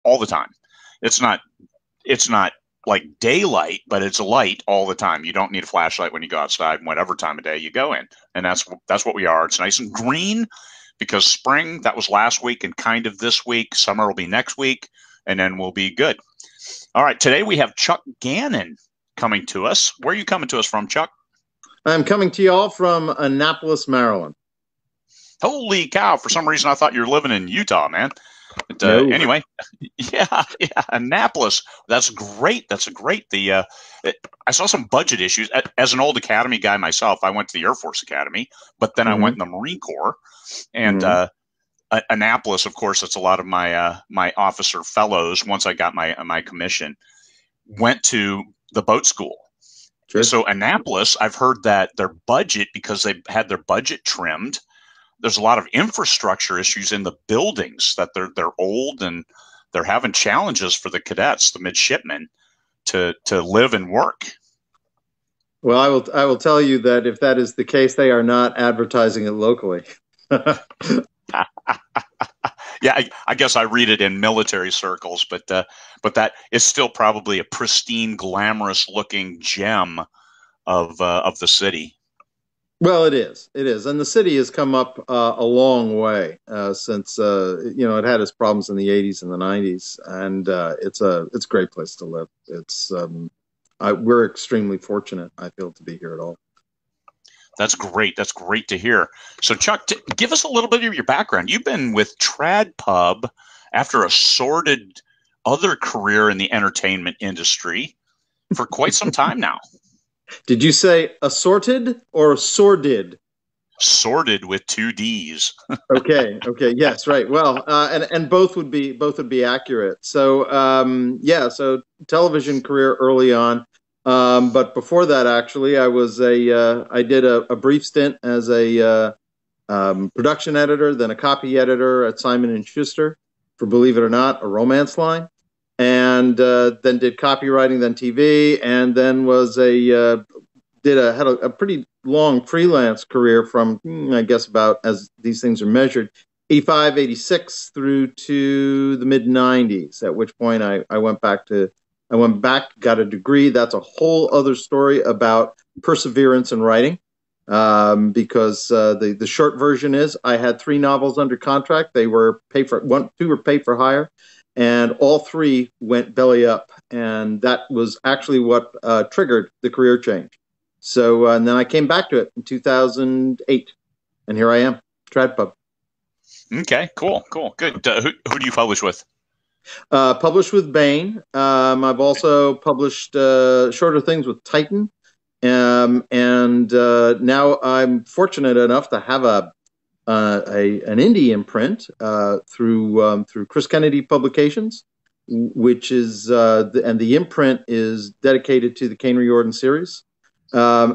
all the time. It's not like daylight, but it's light all the time. You don't need a flashlight when you go outside, whatever time of day you go in. And that's what we are. It's nice and green because spring, that was last week and kind of this week. Summer will be next week, and then we'll be good. All right, today we have Chuck Gannon coming to us. Where are you coming to us from, Chuck? I'm coming to you all from Annapolis, Maryland. Holy cow. For some reason, I thought you were living in Utah, man. But, No. anyway, yeah, Annapolis. That's great. That's great. I saw some budget issues. As an old Academy guy myself, I went to the Air Force Academy, but then I went in the Marine Corps. And Annapolis, of course, that's a lot of my my officer fellows, once I got my commission, went to the boat school. Sure. So Annapolis, I've heard that their budget, because they had their budget trimmed, there's a lot of infrastructure issues in the buildings, that they're old and they're having challenges for the cadets, the midshipmen, to live and work. Well, I will tell you that if that is the case, they are not advertising it locally. Yeah, I guess I read it in military circles, but that is still probably a pristine, glamorous looking gem of the city. Well, it is, and the city has come up a long way since it had its problems in the '80s and the '90s, and it's a great place to live. It's we're extremely fortunate, I feel, to be here at all. That's great. That's great to hear. So, Chuck, give us a little bit of your background. You've been with Trad Pub after a sordid other career in the entertainment industry for quite some time now. Did you say assorted or sordid? Sordid with 2 D's. Okay. Yes, right. Well, and both would be accurate. So, so television career early on. But before that, actually, I did a brief stint as a production editor, then a copy editor at Simon & Schuster for, believe it or not, a romance line, and then did copywriting, then TV, and then had a pretty long freelance career from, I guess, about, as these things are measured, 85, 86 through to the mid 90s, at which point I went back, got a degree. That's a whole other story about perseverance in writing, because the short version is I had 3 novels under contract. They were paid for, 2 were paid for hire, and all 3 went belly up. And that was actually what triggered the career change. So, and then I came back to it in 2008, and here I am, Trad Pub. Okay, cool, good. Who do you publish with? Published with Bain. I've also published shorter things with Titan, and now I'm fortunate enough to have an indie imprint through Chris Kennedy Publications, which is and the imprint is dedicated to the Kane Riordan series,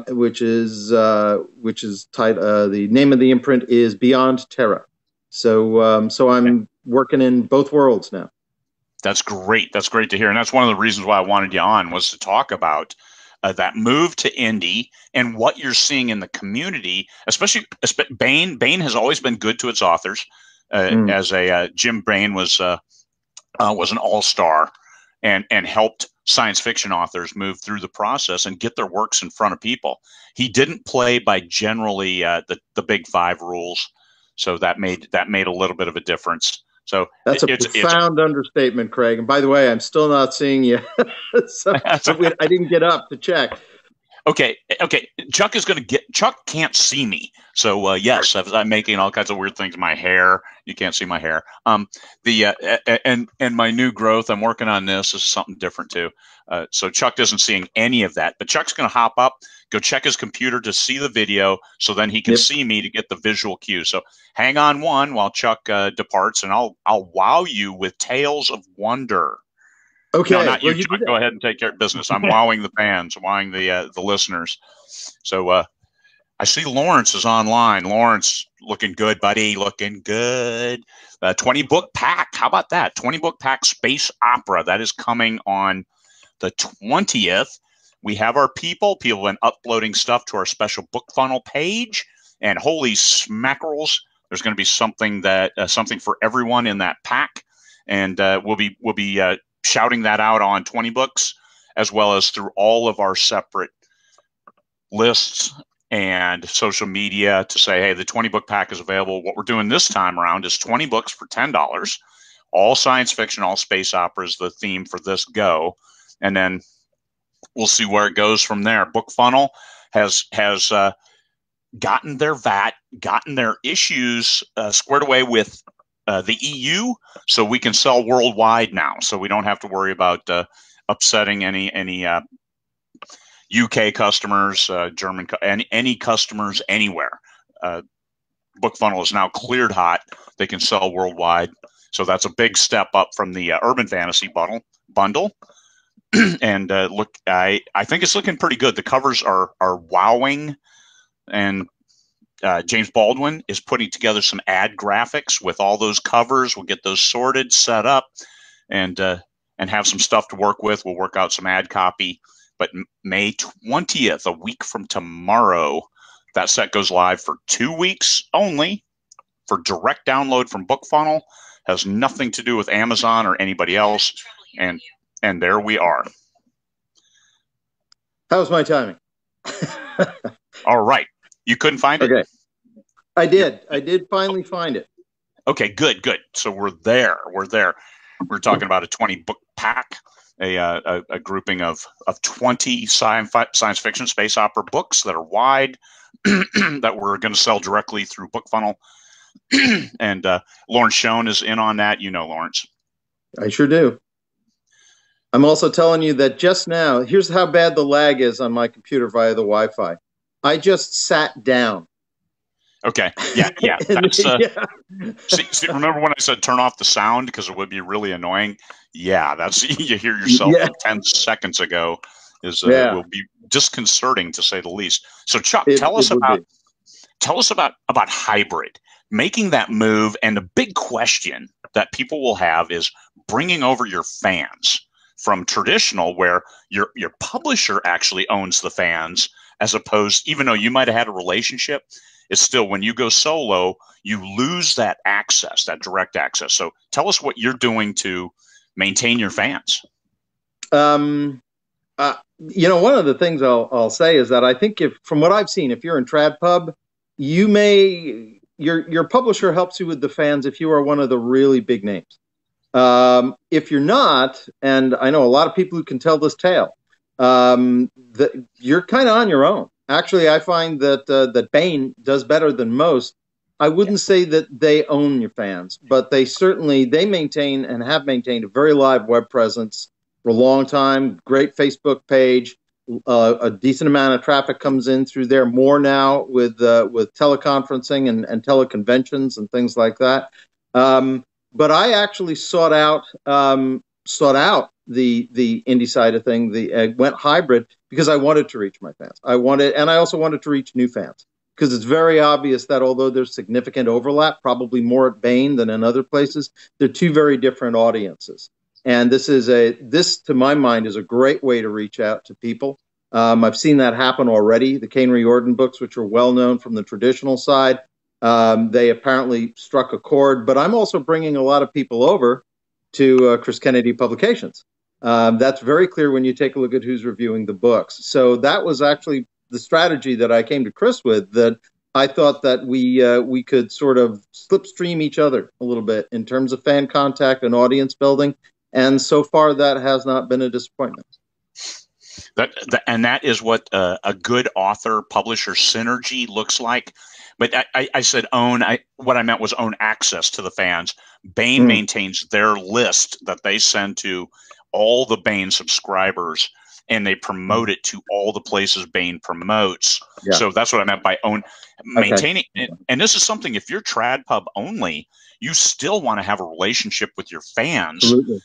which is the name of the imprint is Beyond Terra. So I'm working in both worlds now. That's great. That's great to hear. And that's one of the reasons why I wanted you on, was to talk about that move to indie and what you're seeing in the community, especially Bain. Bain has always been good to its authors. Jim Bain was an all-star and helped science fiction authors move through the process and get their works in front of people. He didn't play by generally the big 5 rules, so that made a little bit of a difference. So that's a profound understatement, Craig. And by the way, I'm still not seeing you. I didn't get up to check. Okay. Chuck can't see me. So yes, I'm making all kinds of weird things. My hair, you can't see my hair. And my new growth, I'm working on this. This is something different too. So Chuck isn't seeing any of that, but Chuck's going to hop up, go check his computer to see the video, so then he can see me to get the visual cue. So hang on while Chuck departs, and I'll wow you with tales of wonder. Okay. No, not you, Chuck. Go ahead and take care of business. I'm wowing the fans, wowing the listeners. So I see Lawrence is online. Lawrence, looking good, buddy. Looking good. 20-book pack. How about that? 20-book pack space opera. That is coming on the 20th. We have our people. People have been uploading stuff to our special book funnel page. And holy smackerels, there's going to be something for everyone in that pack. and we'll be shouting that out on 20 Books, as well as through all of our separate lists and social media to say, hey, the 20 book pack is available. What we're doing this time around is 20 books for $10. All science fiction, all space opera is the theme for this go. And then we'll see where it goes from there. Book Funnel has gotten their VAT, gotten their issues squared away with the EU, so we can sell worldwide now. So we don't have to worry about upsetting any UK customers, German, any customers anywhere. Book Funnel is now cleared hot. They can sell worldwide. So that's a big step up from the Urban Fantasy bundle. And look, I think it's looking pretty good. The covers are wowing, and James Baldwin is putting together some ad graphics with all those covers. We'll get those sorted, set up, and have some stuff to work with. We'll work out some ad copy. But May 20th, a week from tomorrow, that set goes live for 2 weeks only for direct download from Book Funnel. Has nothing to do with Amazon or anybody else. And there we are. How's my timing? All right. You couldn't find it? Okay. I did finally find it. Okay, good. So we're there. We're talking about a 20 book pack, a grouping of 20 science fiction space opera books that are wide that we're going to sell directly through Book Funnel. And Lawrence Schoen is in on that. You know Lawrence. I sure do. I'm also telling you that just now, here's how bad the lag is on my computer via the Wi-Fi. I just sat down. Okay. Yeah. That's, see, remember when I said turn off the sound because it would be really annoying? Yeah, that's you hear yourself 10 seconds ago will be disconcerting to say the least. So Chuck, tell us about hybrid, making that move, and the big question that people will have is bringing over your fans from traditional, where your publisher actually owns the fans, as opposed, even though you might have had a relationship, it's still, when you go solo, you lose that access, that direct access. So tell us what you're doing to maintain your fans. One of the things I'll say is that I think from what I've seen, if you're in TradPub, your publisher helps you with the fans if you are one of the really big names. If you're not, and I know a lot of people who can tell this tale, you're kind of on your own. Actually, I find that Baen does better than most. I wouldn't say that they own your fans, but they maintain and have maintained a very live web presence for a long time. Great Facebook page. A decent amount of traffic comes in through there, more now with teleconferencing and teleconventions and things like that. But I actually sought out the indie side of thing. Went hybrid because I wanted to reach my fans. And I also wanted to reach new fans, because it's very obvious that although there's significant overlap, probably more at Baen than in other places, they're two very different audiences. And this to my mind, is a great way to reach out to people. I've seen that happen already. The Kane Riordan books, which are well known from the traditional side, they apparently struck a chord. But I'm also bringing a lot of people over to Chris Kennedy Publications. That's very clear when you take a look at who's reviewing the books. So that was actually the strategy that I came to Chris with, that I thought that we could sort of slipstream each other a little bit in terms of fan contact and audience building. And so far, that has not been a disappointment. That is what a good author-publisher synergy looks like. But I said own. What I meant was own access to the fans. Baen maintains their list that they send to all the Baen subscribers, and they promote it to all the places Baen promotes. Yeah. So that's what I meant by own. Maintaining. Okay. And this is something, if you're TradPub only, you still want to have a relationship with your fans. Absolutely.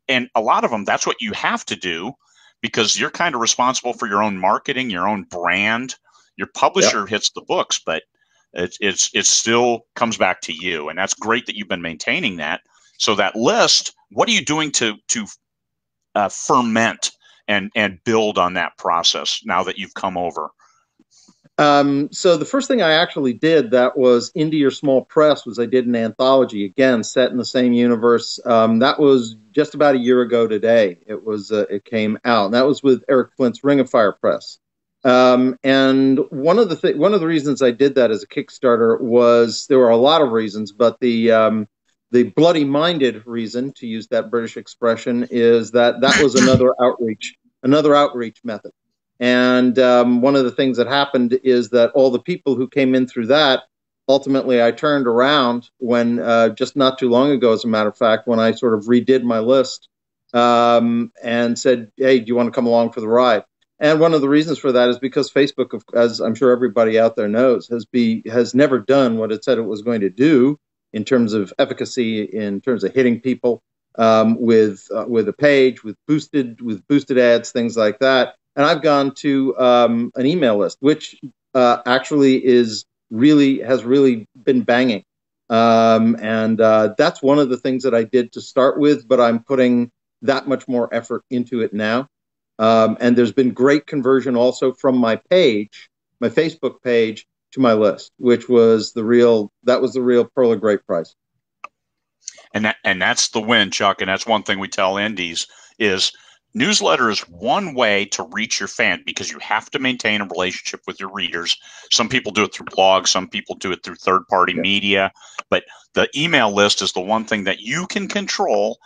And a lot of them, that's what you have to do, because you're kind of responsible for your own marketing, your own brand. Your publisher hits the books, but it still comes back to you. And that's great that you've been maintaining that. So that list, what are you doing to ferment and build on that process now that you've come over? So the first thing I actually did that was indie or small press was I did an anthology, again set in the same universe. That was just about a year ago today. It came out. And that was with Eric Flint's Ring of Fire Press. And one of the reasons I did that as a Kickstarter was, there were a lot of reasons, but the bloody-minded reason, to use that British expression, is that was another outreach method. And one of the things that happened is that all the people who came in through that, ultimately I turned around when, just not too long ago, as a matter of fact, when I sort of redid my list, and said, hey, do you want to come along for the ride? And one of the reasons for that is because Facebook, as I'm sure everybody out there knows, has never done what it said it was going to do in terms of efficacy, in terms of hitting people with a page, with boosted ads, things like that. And I've gone to an email list, which actually has really been banging. And that's one of the things that I did to start with, but I'm putting that much more effort into it now. And there's been great conversion also from my page, my Facebook page, to my list, which was the real pearl of great price. And that's the win, Chuck. And that's one thing we tell indies is newsletter is one way to reach your fan, because you have to maintain a relationship with your readers. Some people do it through blogs, some people do it through third-party media, but the email list is the one thing that you can control,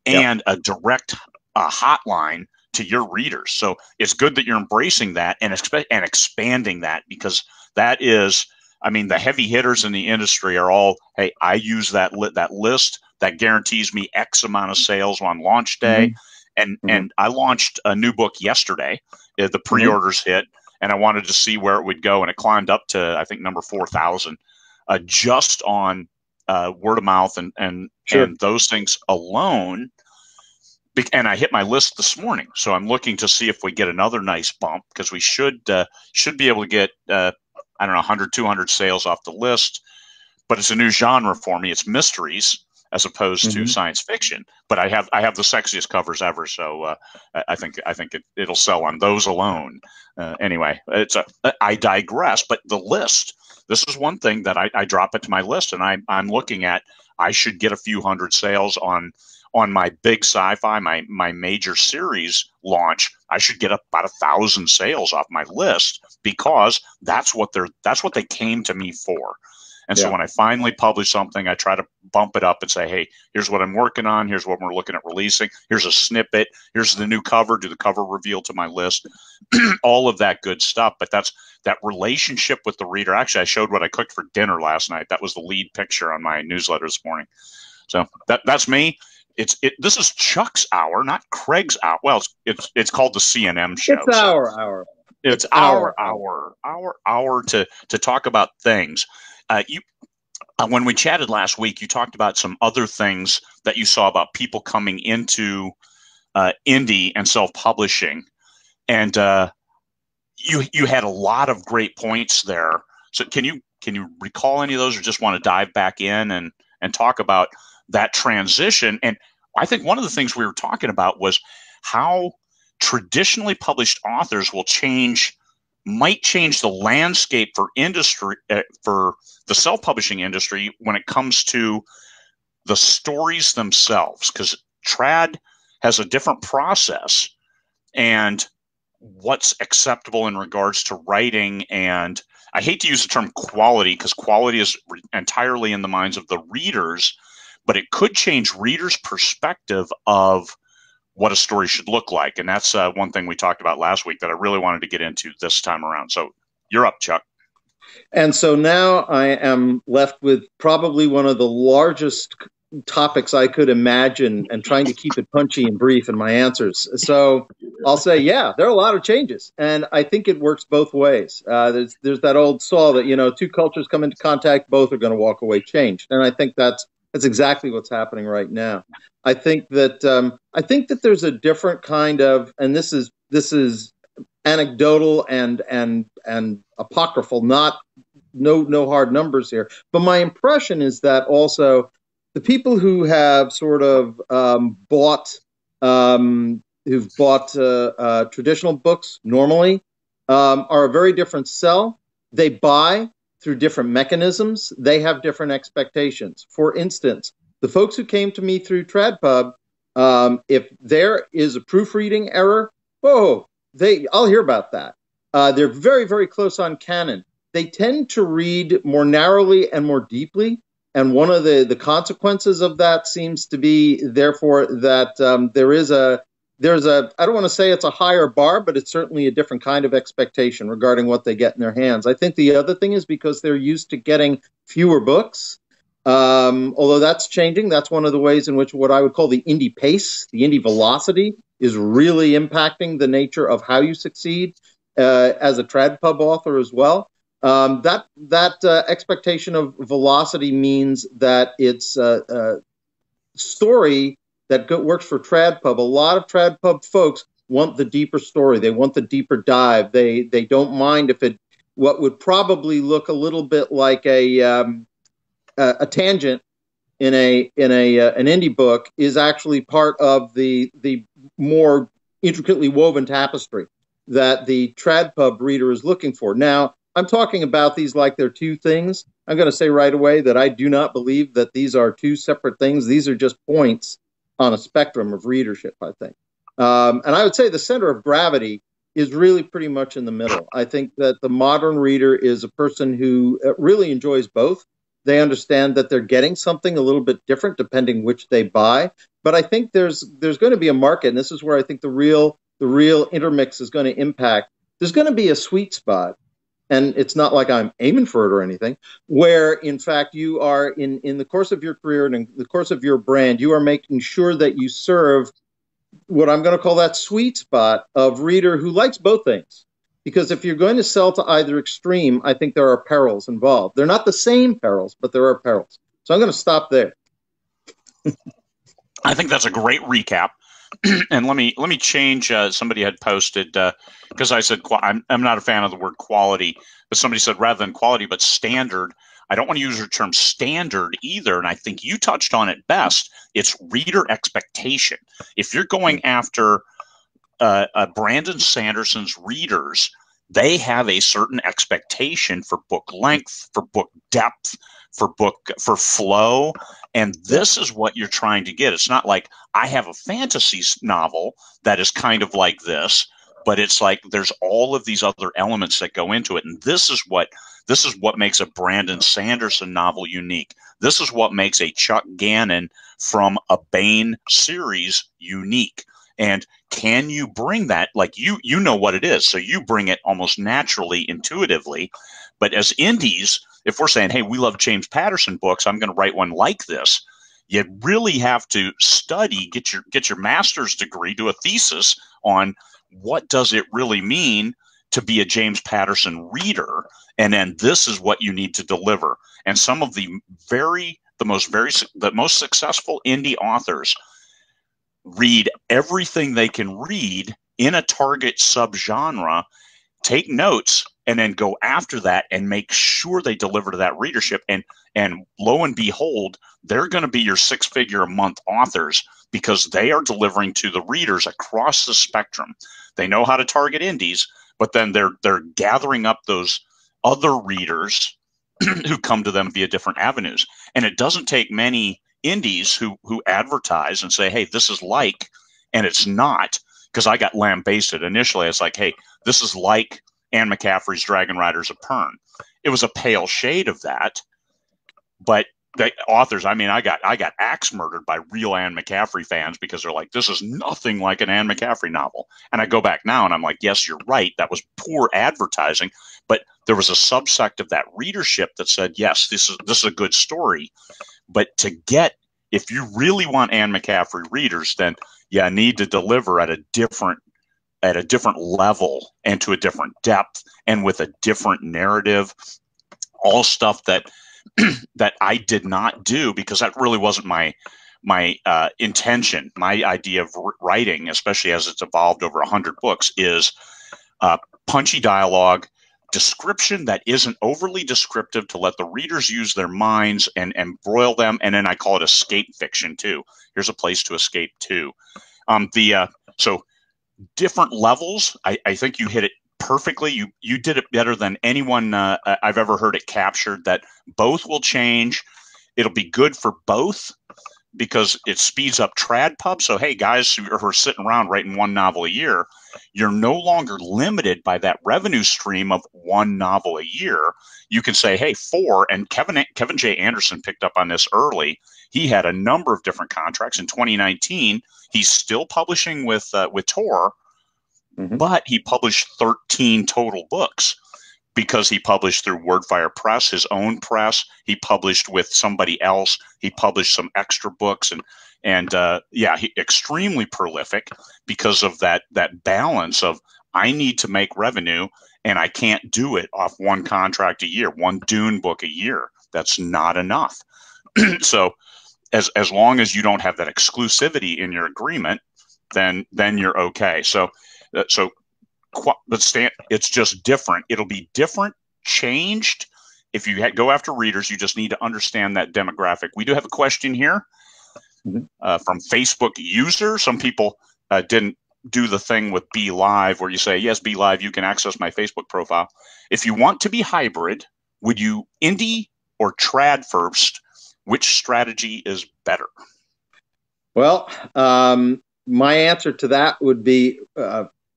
and a direct hotline to your readers. So it's good that you're embracing that and expanding that, because that is, I mean, the heavy hitters in the industry are all, hey, I use that list that guarantees me X amount of sales on launch day. And I launched a new book yesterday. The pre-orders hit, and I wanted to see where it would go, and it climbed up to, I think, number 4,000, just on word of mouth and those things alone. And I hit my list this morning, so I'm looking to see if we get another nice bump, because we should be able to get I don't know, 100, 200 sales off the list. But it's a new genre for me. It's mysteries as opposed to science fiction. But I have the sexiest covers ever, so I think it'll sell on those alone. Anyway, I digress. But the list, this is one thing that I drop it to my list, and I'm looking at, I should get a few hundred sales on my big sci-fi, my major series launch. I should get about 1,000 sales off my list, because that's what they came to me for. And so when I finally publish something, I try to bump it up and say, hey, here's what I'm working on. Here's what we're looking at releasing. Here's a snippet. Here's the new cover. Do the cover reveal to my list. All of that good stuff. But that's that relationship with the reader. Actually, I showed what I cooked for dinner last night. That was the lead picture on my newsletter this morning. So that's me. This is Chuck's hour, not Craig's hour. Well, it's called the CNM show. It's our hour. It's our hour to talk about things. When we chatted last week, you talked about some other things that you saw about people coming into indie and self-publishing, and you had a lot of great points there. So can you recall any of those, or just want to dive back in and talk about that transition? And I think one of the things we were talking about was how traditionally published authors might change the landscape for industry, for the self-publishing industry, when it comes to the stories themselves, because trad has a different process, and what's acceptable in regards to writing. And I hate to use the term quality, because quality is entirely in the minds of the readers, but it could change readers' perspective of what a story should look like. And that's one thing we talked about last week that I really wanted to get into this time around. So you're up, Chuck. And so now I am left with probably one of the largest topics I could imagine, and trying to keep it punchy and brief in my answers. So I'll say, yeah, there are a lot of changes, and I think it works both ways. There's that old saw that, two cultures come into contact, both are going to walk away changed. And I think that's exactly what's happening right now. I think that there's a different kind of, and this is anecdotal and apocryphal, no hard numbers here, but my impression is that also the people who have sort of bought traditional books normally are a very different sell They buy through different mechanisms. They have different expectations. For instance, the folks who came to me through TradPub, if there is a proofreading error, I'll hear about that. They're very, very close on canon. They tend to read more narrowly and more deeply. And one of the consequences of that seems to be, therefore, that I don't want to say it's a higher bar, but it's certainly a different kind of expectation regarding what they get in their hands. I think the other thing is because they're used to getting fewer books, although that's changing. That's one of the ways in which what I would call the indie pace, the indie velocity, is really impacting the nature of how you succeed as a TradPub author as well. That expectation of velocity means that it's a story that works for TradPub. A lot of TradPub folks want the deeper story. They want the deeper dive. They don't mind if what would probably look a little bit like a tangent in an indie book is actually part of the more intricately woven tapestry that the TradPub reader is looking for. Now, I'm talking about these like they're two things. I'm going to say right away that I do not believe that these are two separate things. These are just points on a spectrum of readership, I think. And I would say the center of gravity is really pretty much in the middle. I think that the modern reader is a person who really enjoys both. They understand that they're getting something a little bit different depending which they buy. But I think there's going to be a market, and this is where I think the real intermix is going to impact. There's going to be a sweet spot. And it's not like I'm aiming for it or anything, where, in fact, you are, in the course of your career and in the course of your brand, you are making sure that you serve what I'm going to call that sweet spot of reader who likes both things. Because if you're going to sell to either extreme, I think there are perils involved. They're not the same perils, but there are perils. So I'm going to stop there. I think that's a great recap. And let me change. Somebody had posted because I said I'm not a fan of the word quality, but somebody said rather than quality, but standard. I don't want to use the term standard either, and I think you touched on it best. It's reader expectation. If you're going after Brandon Sanderson's readers, they have a certain expectation for book length, for book depth, for flow, and this is what you're trying to get. It's not like I have a fantasy novel that is kind of like this, but it's like there's all of these other elements that go into it, and this is what makes a Brandon Sanderson novel unique. This is what makes a Chuck Gannon from a Baen series unique. And can you bring that? Like you know what it is, so you bring it almost naturally, intuitively. But as indies, if we're saying, hey, we love James Patterson books, I'm going to write one like this, you really have to study, get your master's degree, do a thesis on what does it really mean to be a James Patterson reader, and then this is what you need to deliver. And some of the most successful indie authors read everything they can read in a target subgenre, take notes, and then go after that and make sure they deliver to that readership. And lo and behold, they're going to be your six-figure a month authors because they are delivering to the readers across the spectrum. They know how to target indies, but then they're gathering up those other readers who come to them via different avenues. And it doesn't take many indies who advertise and say, hey, this is like, and it's not, because I got lambasted initially. It's like, hey, this is like Anne McCaffrey's Dragon Riders of Pern. It was a pale shade of that, but the authors, I mean, I got axe murdered by real Anne McCaffrey fans because they're like, this is nothing like an Anne McCaffrey novel. And I go back now and I'm like, yes, you're right. That was poor advertising, but there was a subsect of that readership that said, yes, this is a good story. But if you really want Anne McCaffrey readers, then you need to deliver at a different level and to a different depth and with a different narrative, all stuff that I did not do because that really wasn't my intention. My idea of writing, especially as it's evolved over 100 books, is punchy dialogue, description that isn't overly descriptive to let the readers use their minds and embroil them. And then I call it escape fiction too. Here's a place to escape too. So different levels. I think you hit it perfectly. You did it better than anyone I've ever heard it captured. That both will change. It'll be good for both because it speeds up trad pub. So, hey, guys who are sitting around writing one novel a year, you're no longer limited by that revenue stream of one novel a year. You can say, hey, 4, and Kevin J. Anderson picked up on this early. He had a number of different contracts. In 2019, he's still publishing with Tor, but he published 13 total books because he published through Wordfire Press, his own press. He published with somebody else. He published some extra books, and he extremely prolific because of that balance of I need to make revenue and I can't do it off one contract a year, one Dune book a year. That's not enough. So as long as you don't have that exclusivity in your agreement, then you're okay. So it's just different. It'll be different, changed. If you go after readers, you just need to understand that demographic. We do have a question here from Facebook user. Some people didn't do the thing with Be Live where you say, yes, Be Live, you can access my Facebook profile. If you want to be hybrid, would you indie or trad first? Which strategy is better? Well, my answer to that would be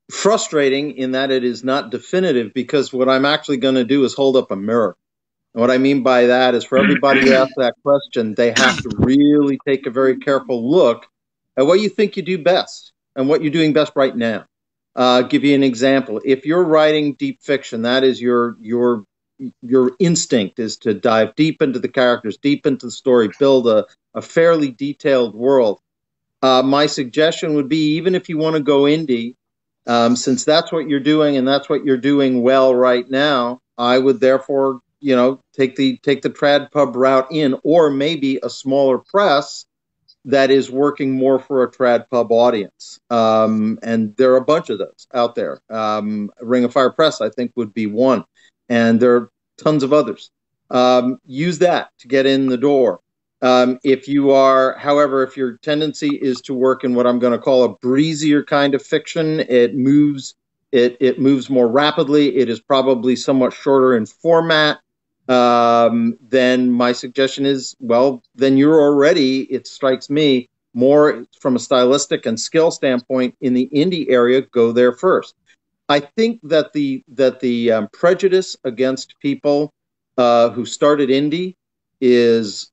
frustrating in that it is not definitive, because what I'm actually going to do is hold up a mirror. And what I mean by that is, for everybody who asks that question, they have to really take a very careful look at what you think you do best and what you're doing best right now. Give you an example. If you're writing deep fiction, that is your instinct is to dive deep into the characters, deep into the story, build a fairly detailed world. My suggestion would be, even if you want to go indie, since that's what you're doing and that's what you're doing well right now, I would therefore, take the trad pub route in, or maybe a smaller press that is working more for a trad pub audience. And there are a bunch of those out there. Ring of Fire Press, I think, would be one. And there are tons of others. Use that to get in the door. If your tendency is to work in what I'm going to call a breezier kind of fiction, it moves more rapidly. It is probably somewhat shorter in format. Then my suggestion is, then you're already, it strikes me, more from a stylistic and skill standpoint in the indie area. Go there first. I think that the prejudice against people who started indie is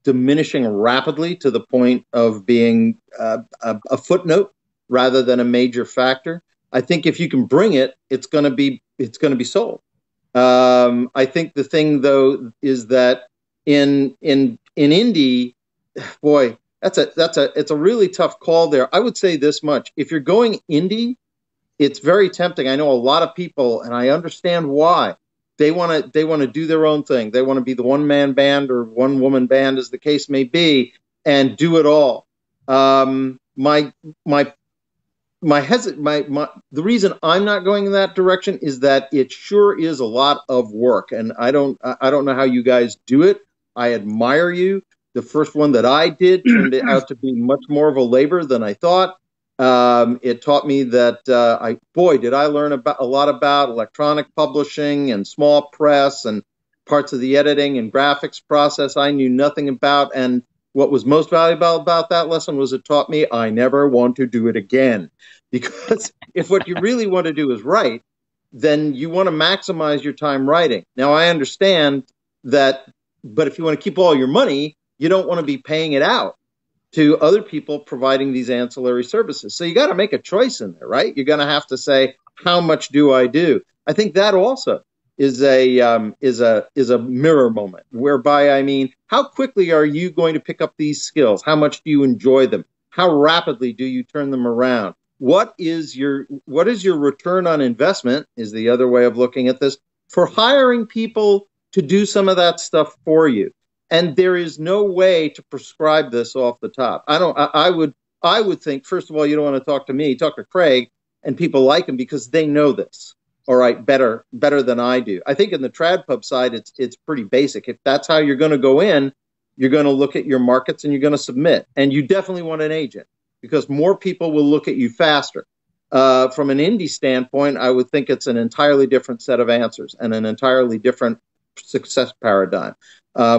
diminishing rapidly to the point of being a footnote rather than a major factor. I think if you can bring it, it's going to be sold. I think the thing, though, is that in indie, boy, it's a really tough call there. I would say this much: if you're going indie, it's very tempting. I know a lot of people, and I understand why. They want to do their own thing. They want to be the one-man band or one-woman band, as the case may be, and do it all. The reason I'm not going in that direction is that it sure is a lot of work, and I don't know how you guys do it. I admire you. The first one that I did turned out to be much more of a labor than I thought. It taught me that did I learn a lot about electronic publishing and small press and parts of the editing and graphics process I knew nothing about. And what was most valuable about that lesson was it taught me I never want to do it again. Because if what you really want to do is write, then you want to maximize your time writing. Now, I understand that, but if you want to keep all your money, you don't want to be paying it out to other people providing these ancillary services. So you got to make a choice in there, right? You're going to have to say, how much do I do? I think that also is a mirror moment, whereby, I mean, how quickly are you going to pick up these skills? How much do you enjoy them? How rapidly do you turn them around? What is your return on investment, is the other way of looking at this, for hiring people to do some of that stuff for you? And there is no way to prescribe this off the top. I would think, first of all, you don't want to talk to me, talk to Craig and people like him, because they know this, all right, better than I do. I think in the trad pub side, it's pretty basic. If that's how you're going to go in, you're going to look at your markets and you're going to submit. And you definitely want an agent, because more people will look at you faster. From an indie standpoint, I would think it's an entirely different set of answers and an entirely different success paradigm,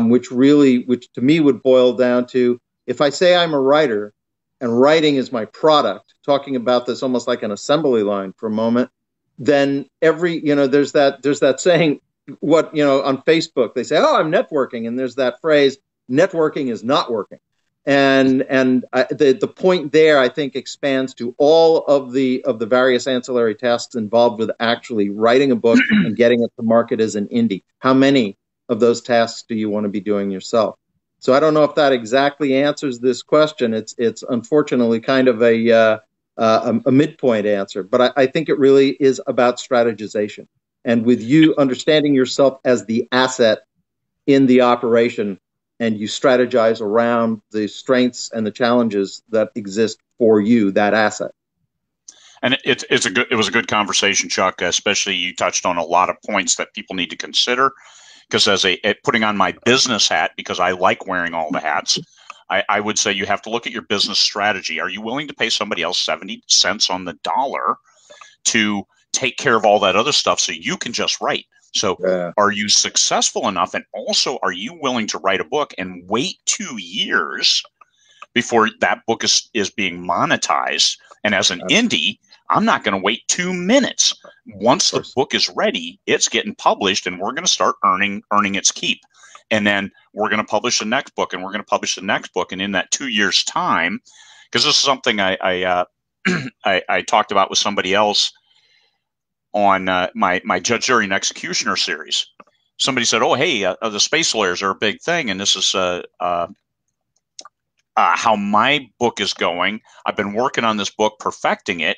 which to me would boil down to, if I say I'm a writer and writing is my product, talking about this almost like an assembly line for a moment, then there's that saying, on Facebook, they say, oh, I'm networking. And there's that phrase, networking is not working. And the point there, I think, expands to all of the various ancillary tasks involved with actually writing a book and getting it to market as an indie. How many of those tasks do you want to be doing yourself? So I don't know if that exactly answers this question. It's unfortunately kind of a midpoint answer, but I think it really is about strategization. And with you understanding yourself as the asset in the operation, and you strategize around the strengths and the challenges that exist for you, that asset. And it was a good conversation, Chuck. Especially you touched on a lot of points that people need to consider. Because as putting on my business hat, because I like wearing all the hats, I would say you have to look at your business strategy. Are you willing to pay somebody else 70 cents on the dollar to take care of all that other stuff so you can just write? So Are you successful enough? And also, are you willing to write a book and wait 2 years before that book is being monetized? And as an indie, I'm not going to wait 2 minutes. Once the book is ready, it's getting published, and we're going to start earning its keep. And then we're going to publish the next book, and we're going to publish the next book. And in that 2 years' time, because this is something I talked about with somebody else on my Judge, Jury, and Executioner series. Somebody said, oh, hey, the space lawyers are a big thing, and this is how my book is going. I've been working on this book, perfecting it.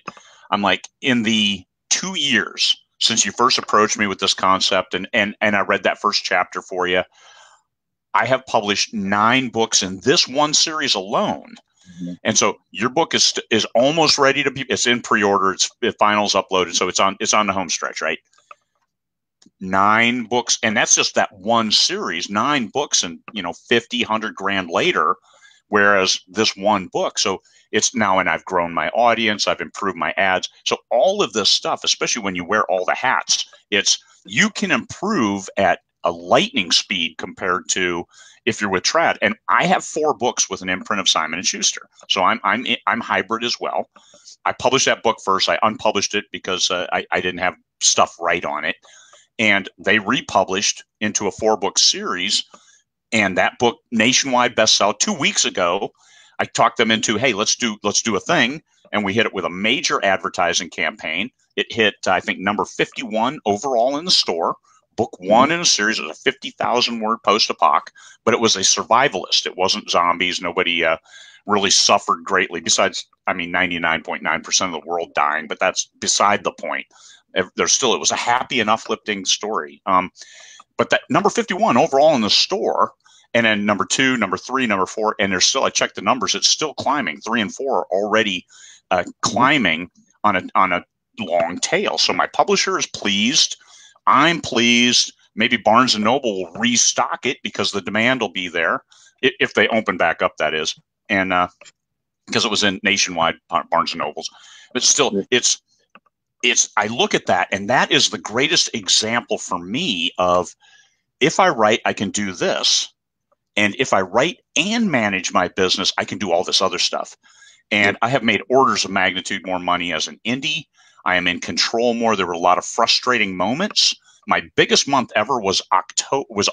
I'm like, in the 2 years since you first approached me with this concept, and I read that first chapter for you, I have published 9 books in this one series alone. Mm-hmm. And so your book is almost ready to be. It's in pre-order. The final's uploaded, so it's on the home stretch, right? 9 books, and that's just that one series. 9 books, and 50, 100 grand later. Whereas this one book, so it's now, and I've grown my audience, I've improved my ads. So all of this stuff, especially when you wear all the hats, you can improve at a lightning speed compared to if you're with Trad. And I have 4 books with an imprint of Simon and Schuster, so I'm hybrid as well. I published that book first. I unpublished it because I didn't have stuff right on it, and they republished into a 4-book series. And that book, nationwide bestseller. 2 weeks ago, I talked them into, hey, let's do a thing, and we hit it with a major advertising campaign. It hit, I think, number 51 overall in the store. Book 1 in a series. It was a 50,000-word post-apoc, but it was a survivalist. It wasn't zombies. Nobody really suffered greatly. Besides, 99.9% of the world dying, but that's beside the point. It was a happy and uplifting story. But that number 51 overall in the store, and then number 2, number 3, number 4, and there's still, I checked the numbers, it's still climbing. 3 and 4 are already climbing on a long tail. So my publisher is pleased. I'm pleased. Maybe Barnes & Noble will restock it because the demand will be there if they open back up, that is. And because it was in nationwide Barnes & Nobles. But still, I look at that, and that is the greatest example for me of, if I write, I can do this. And if I write and manage my business, I can do all this other stuff. And I have made orders of magnitude more money as an indie. I am in control more. There were a lot of frustrating moments. My biggest month ever was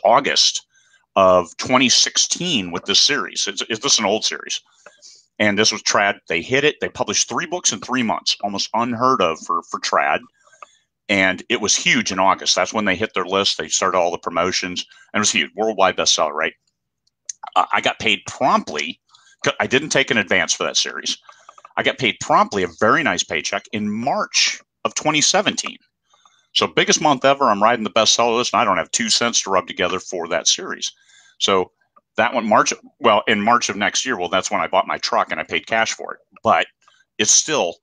August of 2016 with this series. This is an old series. And this was Trad. They hit it. They published 3 books in 3 months, almost unheard of for Trad. And it was huge in August. That's when they hit their list. They started all the promotions, and it was huge. Worldwide bestseller, right? I got paid promptly. I didn't take an advance for that series. I got paid promptly, a very nice paycheck, in March of 2017. So biggest month ever. I'm riding the bestseller list, and I don't have 2 cents to rub together for that series. So that one, in March of next year, that's when I bought my truck and I paid cash for it. But it's still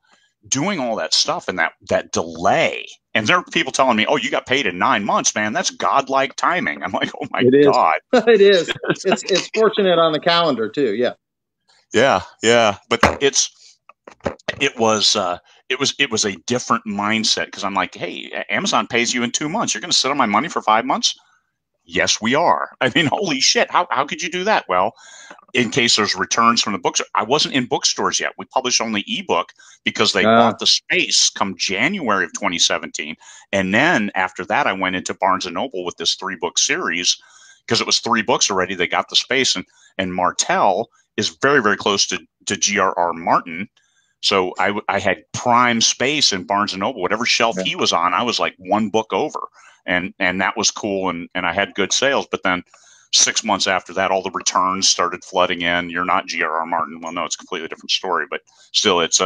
doing all that stuff and that delay. And there are people telling me, oh, you got paid in 9 months, man. That's godlike timing. I'm like, oh my God. It is. It's fortunate on the calendar too. Yeah. Yeah. But it was it was a different mindset, because I'm like, hey, Amazon pays you in 2 months. You're going to sit on my money for 5 months? Yes, we are. I mean, holy shit. How could you do that? Well, in case there's returns from the books. I wasn't in bookstores yet. We published only ebook because they bought the space come January of 2017. And then after that, I went into Barnes & Noble with this 3-book series because it was 3 books already. They got the space. And Martelle is very, very close to G.R.R. Martin. So I had prime space in Barnes & Noble. Whatever shelf he was on, I was like 1 book over. And that was cool. And I had good sales. But then 6 months after that, all the returns started flooding in. You're not G.R.R. Martin. Well, no, it's a completely different story, but still, this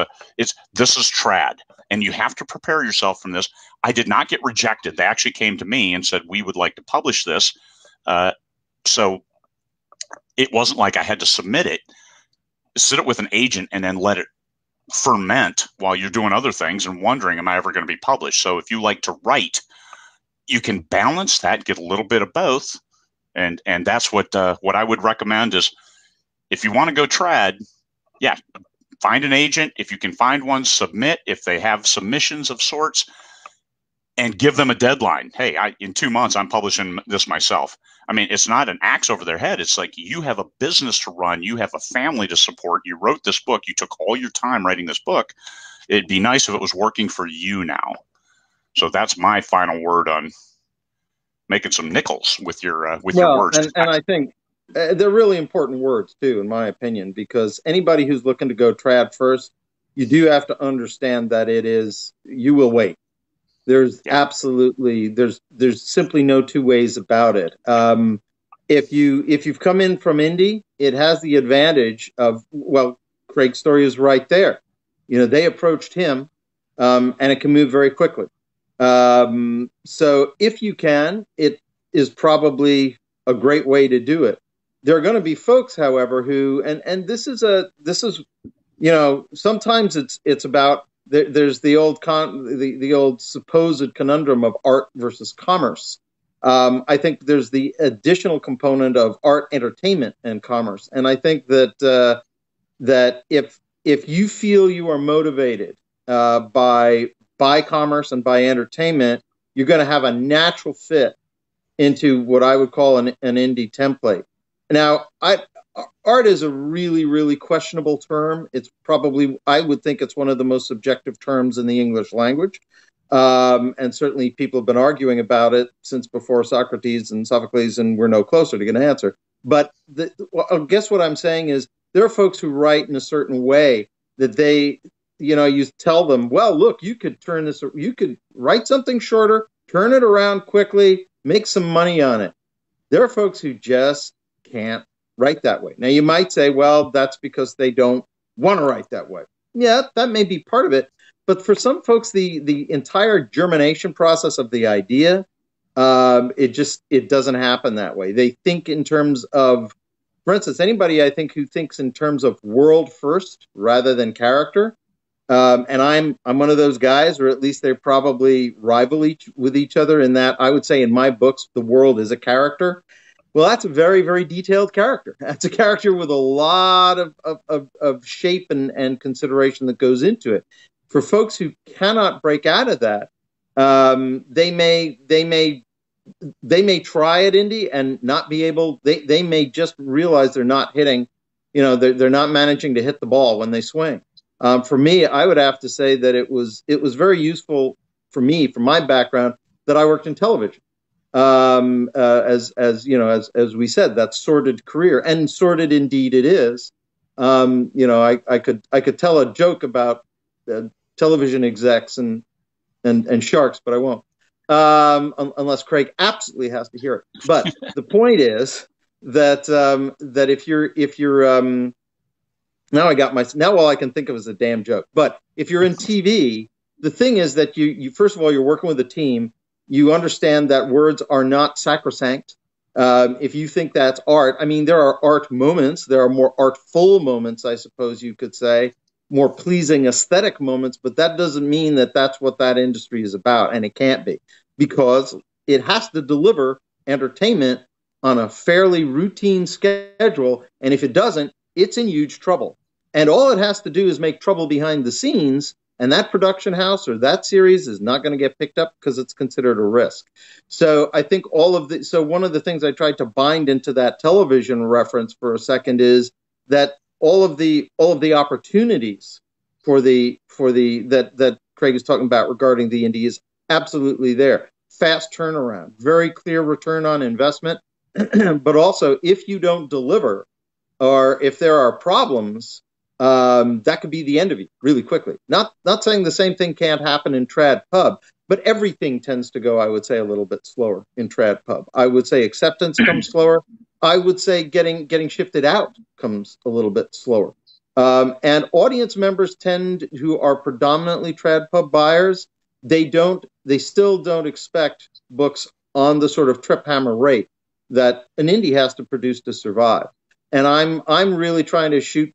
is trad, and you have to prepare yourself from this. I did not get rejected. They actually came to me and said, we would like to publish this. So it wasn't like I had to submit it, sit it with an agent, and then let it ferment while you're doing other things and wondering, am I ever going to be published? So if you like to write, you can balance that, get a little bit of both. And that's what I would recommend is, if you want to go trad, yeah, find an agent. If you can find one, submit if they have submissions of sorts, and give them a deadline. Hey, in 2 months, I'm publishing this myself. I mean, it's not an axe over their head. It's like, you have a business to run. You have a family to support. You wrote this book. You took all your time writing this book. It'd be nice if it was working for you now. So that's my final word on making some nickels with your words. And I think they're really important words too, in my opinion, because anybody who's looking to go trad first, you do have to understand that you will wait. There's absolutely, there's simply no 2 ways about it. If you've come in from indie, it has the advantage of, well, Craig's story is right there. They approached him, and it can move very quickly. So if you can, it is probably a great way to do it. There are going to be folks, however, who, and this is, sometimes it's about, there's the old supposed conundrum of art versus commerce. I think there's the additional component of art, entertainment, and commerce. And I think that if you feel you are motivated by commerce and by entertainment, you're going to have a natural fit into what I would call an indie template. Now, art is a really, really questionable term. It's probably, I would think it's one of the most subjective terms in the English language. And certainly people have been arguing about it since before Socrates and Sophocles, and we're no closer to get an answer. But I guess what I'm saying is, there are folks who write in a certain way that you tell them, well, look, you could write something shorter, turn it around quickly, make some money on it. There are folks who just can't write that way. Now, you might say, well, that's because they don't want to write that way. Yeah, that may be part of it. But for some folks, the entire germination process of the idea, it doesn't happen that way. They think in terms of, for instance, anybody I think who thinks in terms of world first rather than character, and I'm one of those guys, or at least they probably rival with each other in that I would say in my books, the world is a character. Well, that's a very, very detailed character. That's a character with a lot of shape and consideration that goes into it. For folks who cannot break out of that, they may try at indie and not be able. They may just realize they're not hitting. They're not managing to hit the ball when they swing. For me, I would have to say that it was very useful for me, from my background, that I worked in television. As we said, that sordid career, and sordid indeed it is. I could tell a joke about television execs and sharks, but I won't, unless Craig absolutely has to hear it. But the point is that if you're now all I can think of is a damn joke. But if you're in TV, the thing is that you first of all, you're working with a team. You understand that words are not sacrosanct. If you think that's art, I mean, there are art moments. There are more artful moments, I suppose you could say, more pleasing aesthetic moments. But that doesn't mean that that's what that industry is about. And it can't be, because it has to deliver entertainment on a fairly routine schedule. And if it doesn't, it's in huge trouble. And all it has to do is make trouble behind the scenes, And that production house or that series is not going to get picked up because it's considered a risk. So I think so one of the things I tried to bind into that television reference for a second is that all of the opportunities for that Craig is talking about regarding the indie is absolutely there. Fast turnaround, very clear return on investment, but also if you don't deliver or if there are problems, that could be the end of you really quickly. Not saying the same thing can't happen in trad pub, but everything tends to go, I would say, a little bit slower in trad pub. I would say acceptance comes slower. I would say getting shifted out comes a little bit slower. And audience members who are predominantly trad pub buyers, they still don't expect books on the sort of trip hammer rate that an indie has to produce to survive. And I'm really trying to shoot,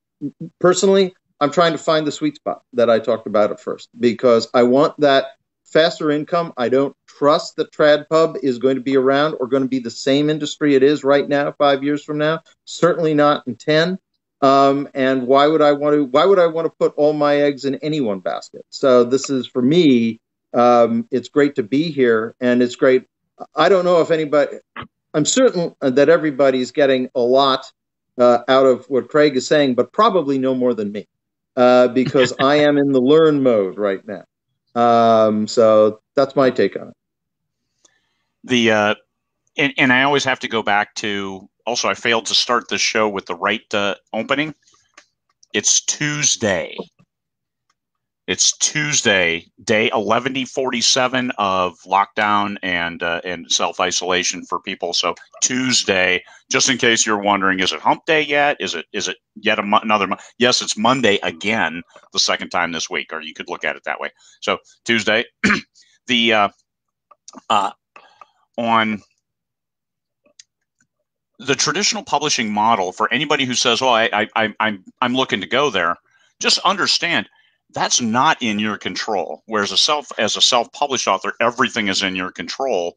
personally, I'm trying to find the sweet spot that I talked about at first, because I want that faster income. I don't trust that trad pub is going to be around or going to be the same industry it is right now 5 years from now. Certainly not in 10. And why would I want to put all my eggs in any one basket? So this is, for me, it's great to be here, and it's great. I don't know if anybody, I'm certain that everybody's getting a lot out of what Craig is saying, but probably no more than me, because I am in the learn mode right now. So that's my take on it. And I always have to go back to, also, I failed to start the show with the right opening. It's Tuesday. It's Tuesday, day 1147 of lockdown and self-isolation for people. So Tuesday, just in case you're wondering, is it hump day yet? Is it yet another month? Yes, it's Monday again, the second time this week, or you could look at it that way. So Tuesday, on the traditional publishing model, for anybody who says, "Oh, I'm looking to go there," just understand that's not in your control. Whereas as a self-published author, everything is in your control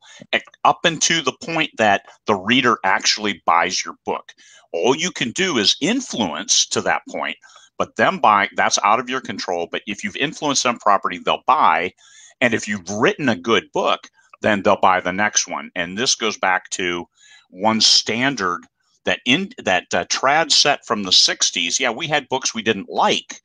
up until the point that the reader actually buys your book. All you can do is influence to that point, but them buy, that's out of your control. But if you've influenced them properly, they'll buy. And if you've written a good book, then they'll buy the next one. And this goes back to one standard that trad set from the 60s. Yeah, we had books we didn't like,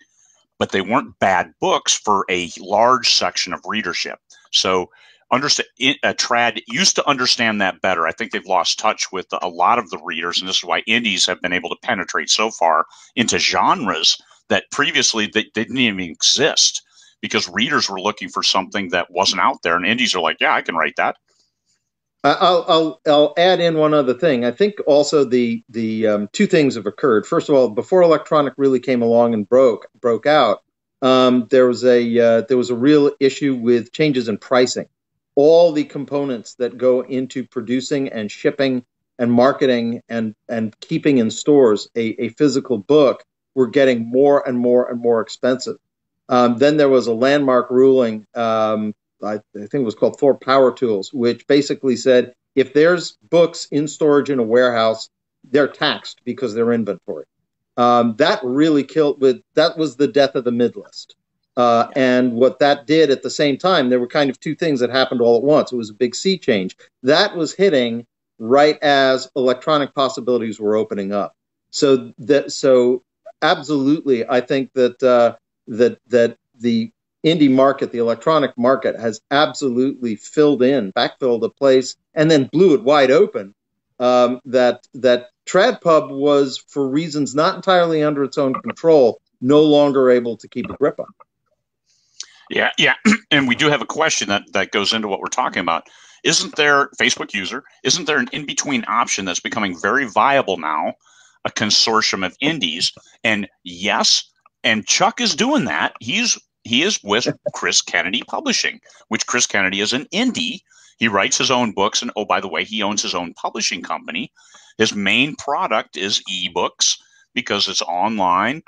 but they weren't bad books for a large section of readership. So trad used to understand that better. I think they've lost touch with a lot of the readers, and this is why indies have been able to penetrate so far into genres that previously they didn't even exist, because readers were looking for something that wasn't out there, and indies are like, yeah, I can write that. I'll add in one other thing. I think also the two things have occurred. First of all, before electronic really came along and broke out, there was a real issue with changes in pricing. All the components that go into producing and shipping and marketing and keeping in stores a physical book were getting more and more and more expensive. Then there was a landmark ruling. I think it was called Thorpe Power Tools, which basically said if there's books in storage in a warehouse, they're taxed because they're inventory. That really that was the death of the mid-list. And what that did at the same time, there were kind of two things that happened all at once. It was a big sea change. That was hitting right as electronic possibilities were opening up. So absolutely, I think that the indie market, the electronic market, has absolutely backfilled a place, and then blew it wide open. That trad pub was, for reasons not entirely under its own control, no longer able to keep a grip on. Yeah. And we do have a question that goes into what we're talking about. Isn't there an in-between option that's becoming very viable now, a consortium of indies? And yes, and Chuck is doing that. He is with Chris Kennedy Publishing, which Chris Kennedy is an indie. He writes his own books, and oh, by the way, he owns his own publishing company. His main product is ebooks because it's online.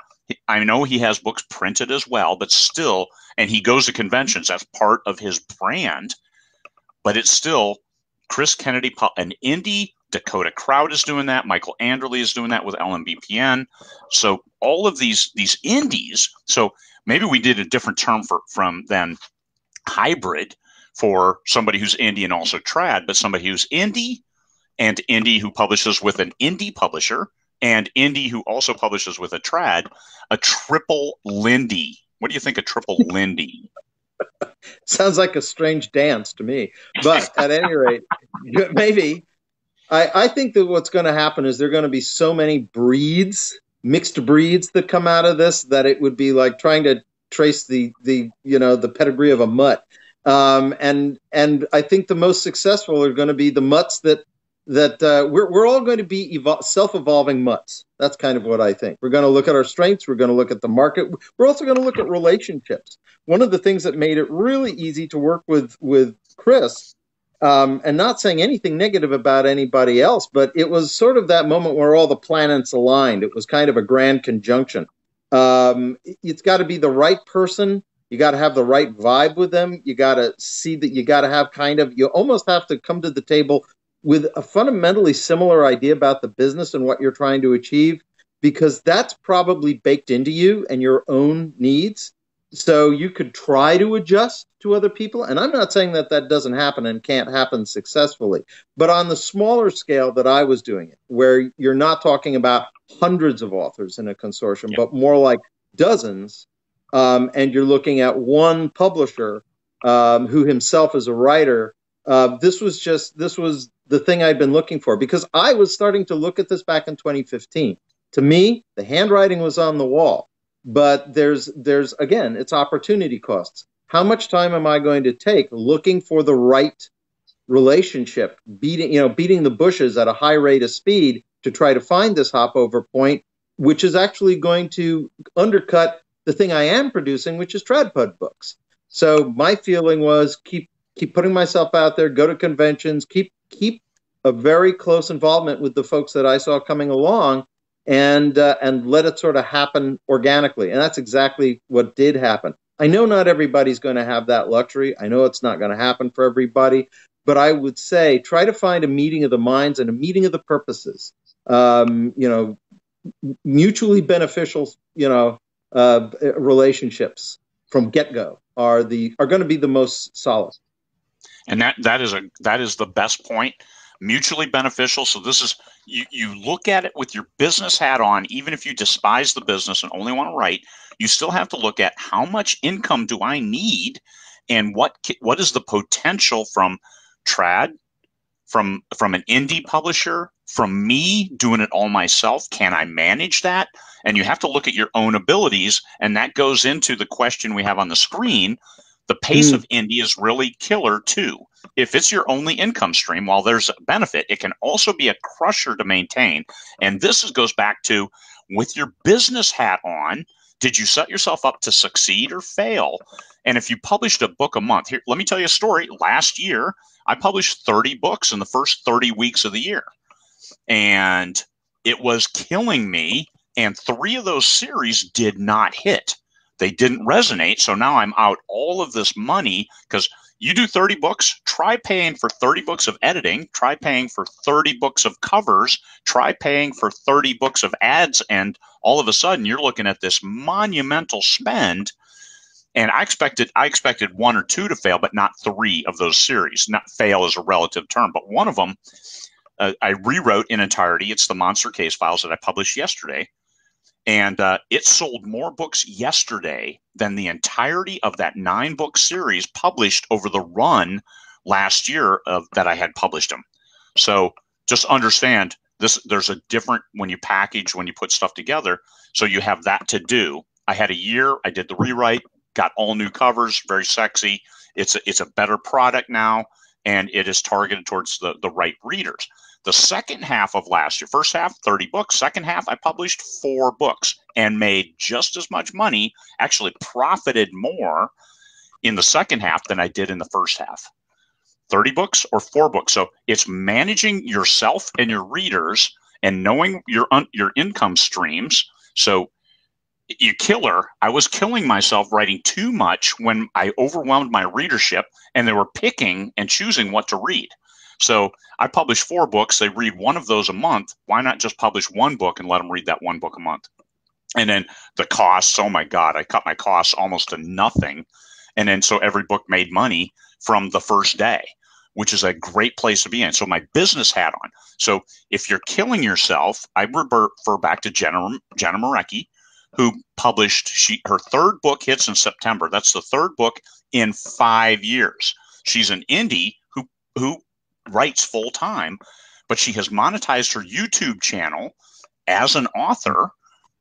I know he has books printed as well, but still, and he goes to conventions. That's part of his brand, but it's still Chris Kennedy, an indie. Dakota Crowd is doing that. Michael Anderle is doing that with LMBPN. So all of these indies. So maybe we did a different term from then hybrid for somebody who's indie and also trad, but somebody who's indie and indie who publishes with an indie publisher and indie who also publishes with a trad, a triple Lindy. What do you think a triple Lindy? Sounds like a strange dance to me. But at any rate, maybe I think that what's going to happen is there are going to be so many breeds, mixed breeds that come out of this that it would be like trying to trace the pedigree of a mutt. And I think the most successful are going to be the mutts that we're all going to be self-evolving mutts. That's kind of what I think. We're going to look at our strengths. We're going to look at the market. We're also going to look at relationships. One of the things that made it really easy to work with Chris, and not saying anything negative about anybody else, but it was sort of that moment where all the planets aligned. It was kind of a grand conjunction. It's got to be the right person. You got to have the right vibe with them. You got to see that you got to have you almost have to come to the table with a fundamentally similar idea about the business and what you're trying to achieve, because that's probably baked into you and your own needs. So you could try to adjust to other people. And I'm not saying that that doesn't happen and can't happen successfully. But on the smaller scale that I was doing it, where you're not talking about hundreds of authors in a consortium, but more like dozens, and you're looking at one publisher who himself is a writer, this was the thing I'd been looking for, because I was starting to look at this back in 2015. To me, the handwriting was on the wall. But there's again, it's opportunity costs. How much time am I going to take looking for the right relationship, beating the bushes at a high rate of speed to try to find this hop over point, which is actually going to undercut the thing I am producing, which is TradPud books. So my feeling was keep putting myself out there, go to conventions, keep a very close involvement with the folks that I saw coming along, and let it sort of happen organically. And that's exactly what did happen. I know not everybody's going to have that luxury. I know it's not going to happen for everybody, but I would say try to find a meeting of the minds and a meeting of the purposes. Mutually beneficial, relationships from get-go are going to be the most solid. And that is the best point. Mutually beneficial. So this is, you look at it with your business hat on. Even if you despise the business and only want to write, you still have to look at how much income do I need, and what is the potential from trad, from an indie publisher, from me doing it all myself. Can I manage that? And you have to look at your own abilities, and that goes into the question we have on the screen. The pace of indie is really killer too. If it's your only income stream, while there's a benefit, it can also be a crusher to maintain. And this goes back to, with your business hat on, did you set yourself up to succeed or fail? And if you published a book a month, here, let me tell you a story. Last year, I published 30 books in the first 30 weeks of the year. And it was killing me. And 3 of those series did not hit. They didn't resonate. So now I'm out all of this money, because you do 30 books, try paying for 30 books of editing, try paying for 30 books of covers, try paying for 30 books of ads, and all of a sudden you're looking at this monumental spend. And I expected 1 or 2 to fail, but not 3 of those series. Not fail is a relative term, but one of them I rewrote in entirety. It's the Monster Case Files that I published yesterday. And it sold more books yesterday than the entirety of that 9-book series published over the run last year that I had published them. So just understand this. There's a different, when you package, when you put stuff together. So you have that to do. I had a year. I did the rewrite, got all new covers, very sexy. It's a better product now, and it is targeted towards the right readers. The second half of last year, first half, 30 books. Second half, I published 4 books and made just as much money, actually profited more in the second half than I did in the first half. 30 books or 4 books. So it's managing yourself and your readers and knowing your income streams. So I was killing myself writing too much when I overwhelmed my readership, and they were picking and choosing what to read. So I publish 4 books. They read 1 of those a month. Why not just publish 1 book and let them read that 1 book a month? And then the costs, oh my God, I cut my costs almost to nothing. And then so every book made money from the first day, which is a great place to be in. So my business hat on. So if you're killing yourself, I refer back to Jenna Marecki, who published her third book hits in September. That's the third book in 5 years. She's an indie who writes full time, but she has monetized her YouTube channel as an author,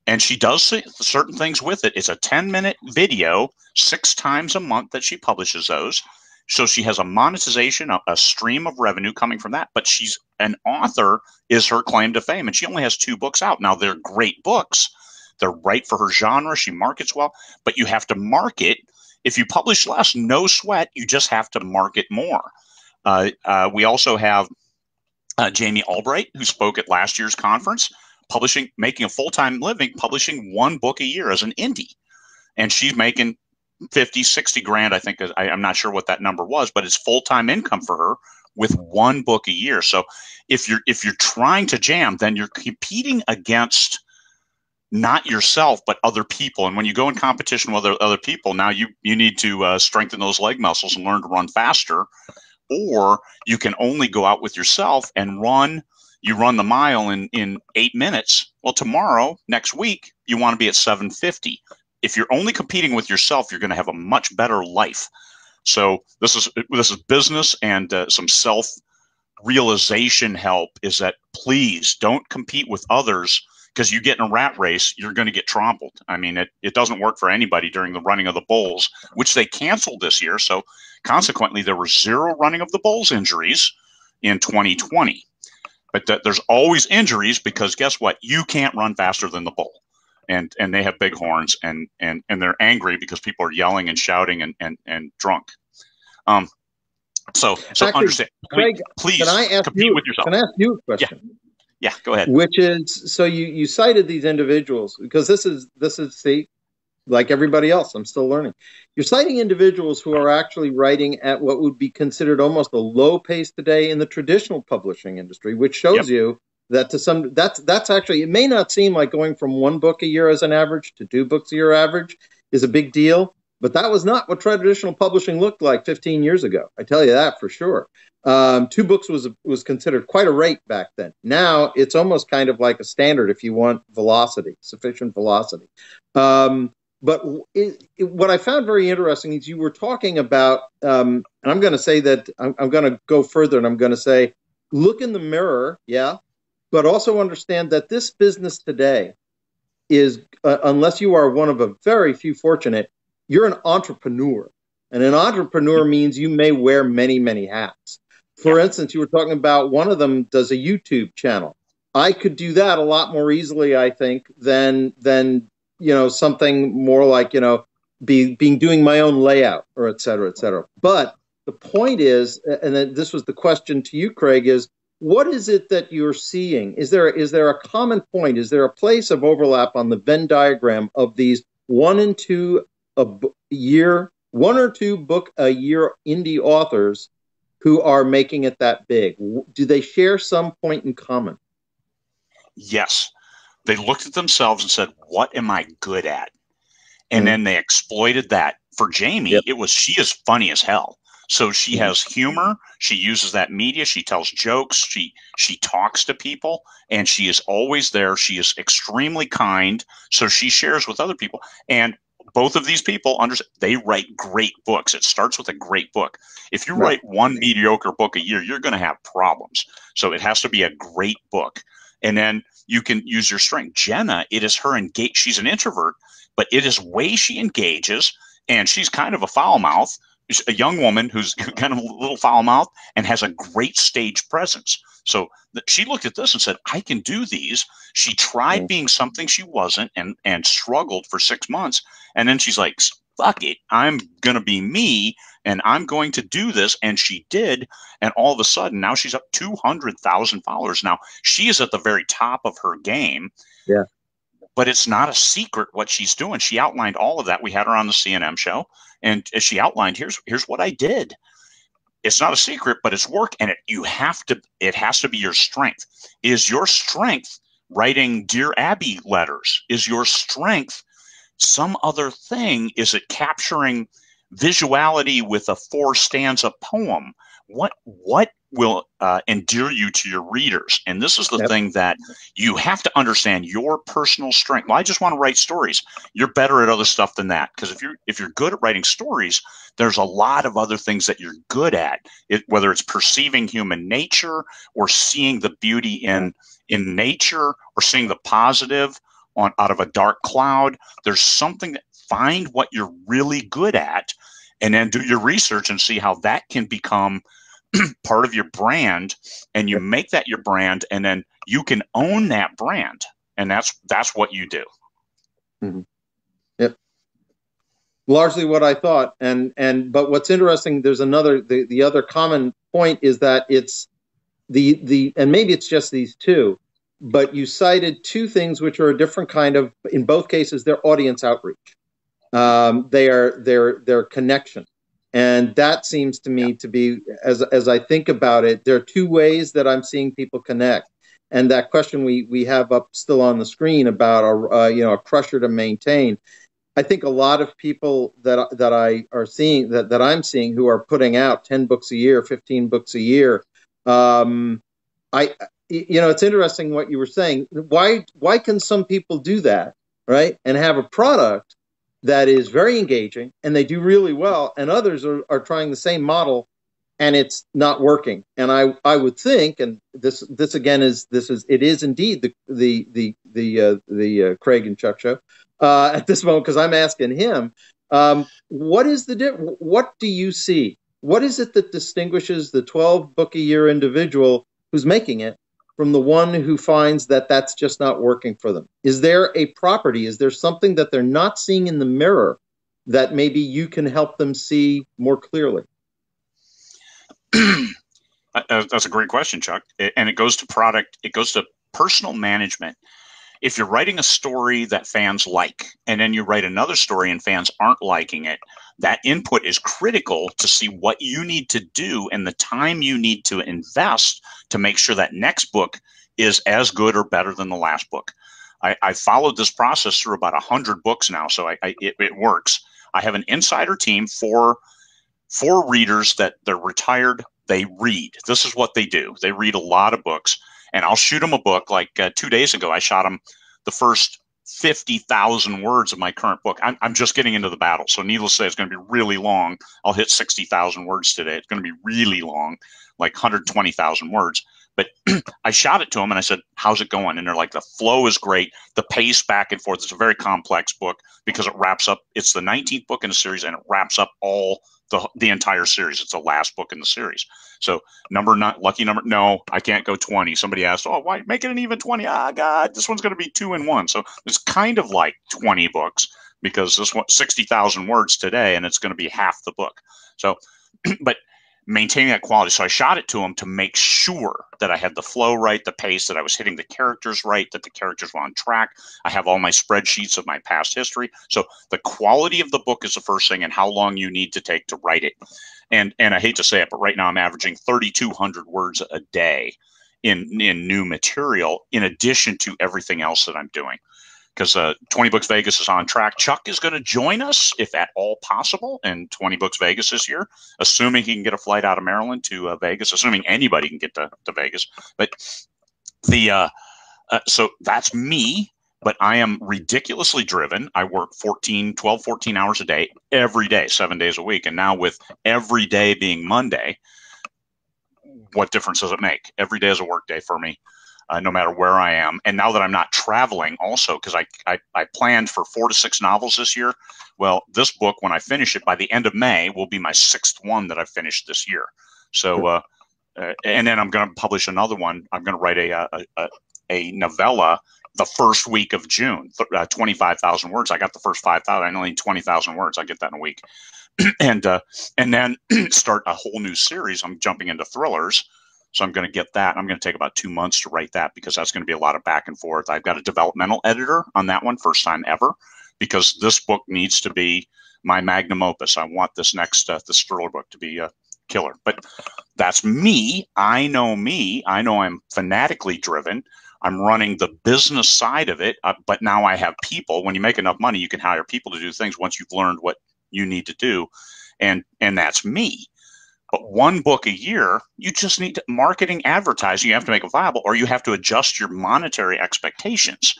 and she does certain things with it. It's a 10-minute video 6 times a month that she publishes those. So she has a monetization, a stream of revenue coming from that. But she's an author is her claim to fame, and she only has 2 books out. Now, they're great books. They're right for her genre. She markets well, but you have to market. If you publish less, no sweat. You just have to market more. We also have Jamie Albright, who spoke at last year's conference, making a full-time living, publishing 1 book a year as an indie. And she's making 50, 60 grand, I think. I'm not sure what that number was, but it's full-time income for her with 1 book a year. So if you're trying to jam, then you're competing against not yourself, but other people. And when you go in competition with other people, now you need to strengthen those leg muscles and learn to run faster. Or you can only go out with yourself and run the mile in 8 minutes. Well, tomorrow, next week, you want to be at 7:50. If you're only competing with yourself, you're going to have a much better life. So this is business, and some self-realization help is that please don't compete with others, because you get in a rat race, you're going to get trampled. I mean, it doesn't work for anybody during the running of the Bulls, which they canceled this year. So consequently, there were 0 running of the Bulls injuries in 2020. But there's always injuries, because guess what? You can't run faster than the bull. And they have big horns, and they're angry because people are yelling and shouting and drunk. So actually, understand. Craig, please compete with yourself. Can I ask you a question? Yeah, go ahead. Which is, so you cited these individuals, because this is see, like everybody else, I'm still learning. You're citing individuals who are actually writing at what would be considered almost a low pace today in the traditional publishing industry, which shows you that that's actually, it may not seem like going from 1 book a year as an average to 2 books a year average is a big deal, but that was not what traditional publishing looked like 15 years ago. I tell you that for sure. 2 books was considered quite a rate back then. Now it's almost kind of like a standard if you want sufficient velocity. But what I found very interesting is you were talking about, and I'm going to say that I'm going to go further, and I'm going to say, look in the mirror, but also understand that this business today is, unless you are one of a very few fortunate, you're an entrepreneur. And an entrepreneur means you may wear many, many hats. For instance, you were talking about one of them does a YouTube channel. I could do that a lot more easily, I think, than something more like, doing my own layout, or et cetera, et cetera. But the point is, and then this was the question to you, Craig, is what is it that you're seeing? Is there a common point? Is there a place of overlap on the Venn diagram of these 1 and 2 year, 1 or 2 book a year indie authors who are making it that big? Do they share some point in common? Yes. They looked at themselves and said, what am I good at? And then they exploited that. For Jamie, she is funny as hell. So she has humor. She uses that media. She tells jokes. She talks to people, and she is always there. She is extremely kind. So she shares with other people. And both of these people they write great books. It starts with a great book. If you write 1 mediocre book a year, you're going to have problems. So it has to be a great book. And then you can use your strength. Jenna, it is her engage. She's an introvert, but it is way she engages, and she's kind of a foul mouth. She's a young woman who's kind of a little foul mouth and has a great stage presence. So she looked at this and said, I can do these. She tried being something she wasn't and struggled for 6 months. And then she's like, fuck it, I'm going to be me, and I'm going to do this. And she did. And all of a sudden, now she's up 200,000 followers. Now, she is at the very top of her game. Yeah. But it's not a secret what she's doing. She outlined all of that. We had her on the CNN show, and as she outlined, here's what I did. It's not a secret, but it's work, and it has to be your strength. Is your strength writing Dear Abby letters? Is your strength some other thing? Is it capturing visuality with a 4-stanza poem? What will endear you to your readers? And this is the thing that you have to understand your personal strength. Well, I just want to write stories. You're better at other stuff than that, because if you're good at writing stories, there's a lot of other things that you're good at. Whether it's perceiving human nature, or seeing the beauty in nature, or seeing the positive out of a dark cloud. There's something that find what you're really good at, and then do your research and see how that can become part of your brand, and you make that your brand, and then you can own that brand, and that's what you do. Mm-hmm. Yep. Largely what I thought, but what's interesting, there's the other common point is that it's and maybe it's just these two, but you cited two things which are a different kind of, in both cases, they're audience outreach. Their connection. And that seems to me to be, as I think about it, there are two ways that I'm seeing people connect. And that question we have up still on the screen about a crusher to maintain. I think a lot of people that I'm seeing who are putting out 10 books a year, 15 books a year. It's interesting what you were saying. Why can some people do that, right, and have a product that is very engaging and they do really well, and others are trying the same model and it's not working? And I would think, and this again is indeed the Craig and Chuck show at this moment, because I'm asking him, what do you see? What is it that distinguishes the 12 book a year individual who's making it from the one who finds that that's just not working for them? Is there a property? Is there something that they're not seeing in the mirror that maybe you can help them see more clearly? That's a great question, Chuck. And it goes to product. It goes to personal management. If you're writing a story that fans like, and then you write another story and fans aren't liking it, that input is critical to see what you need to do and the time you need to invest to make sure that next book is as good or better than the last book. I followed this process through about 100 books now, so it works. I have an insider team for readers that they're retired. They read. This is what they do. They read a lot of books, and I'll shoot them a book. Like 2 days ago, I shot them the first 50,000 words of my current book. I'm just getting into the battle, so needless to say, it's going to be really long. I'll hit 60,000 words today. It's going to be really long, like 120,000 words. But I shot it to them and I said, how's it going? And they're like, the flow is great. The pace back and forth. It's a very complex book because it wraps up. It's the 19th book in the series, and it wraps up all the entire series. It's the last book in the series. So lucky number. No, I can't go 20. Somebody asked, oh, why make it an even 20? Ah, God, this one's going to be 2 in 1. So it's kind of like 20 books, because this one 60,000 words today, and it's going to be half the book. So, but maintaining that quality. So I shot it to them to make sure that I had the flow right, the pace, that I was hitting the characters right, that the characters were on track. I have all my spreadsheets of my past history. So the quality of the book is the first thing, and how long you need to take to write it. And I hate to say it, but right now I'm averaging 3,200 words a day in new material, in addition to everything else that I'm doing. Because 20 Books Vegas is on track. Chuck is going to join us, if at all possible, in 20 Books Vegas this year, assuming he can get a flight out of Maryland to Vegas, assuming anybody can get to Vegas. But so that's me, but I am ridiculously driven. I work 12, 14 hours a day, every day, 7 days a week. And now with every day being Monday, what difference does it make? Every day is a work day for me. No matter where I am. And now that I'm not traveling also, because I planned for 4 to 6 novels this year. Well, this book, when I finish it by the end of May, will be my 6th one that I've finished this year. So, and then I'm going to publish another one. I'm going to write a novella the first week of June, 25,000 words. I got the first 5,000. I only need 20,000 words. I get that in a week. and then start a whole new series. I'm jumping into thrillers. So I'm going to get that. I'm going to take about 2 months to write that, because that's going to be a lot of back and forth. I've got a developmental editor on that one, first time ever, because this book needs to be my magnum opus. I want this next this thriller book to be a killer. But that's me. I know me. I know I'm fanatically driven. I'm running the business side of it, but now I have people. When you make enough money, you can hire people to do things once you've learned what you need to do. And that's me. But one book a year, you just need to, marketing, advertising, you have to make it viable, or you have to adjust your monetary expectations.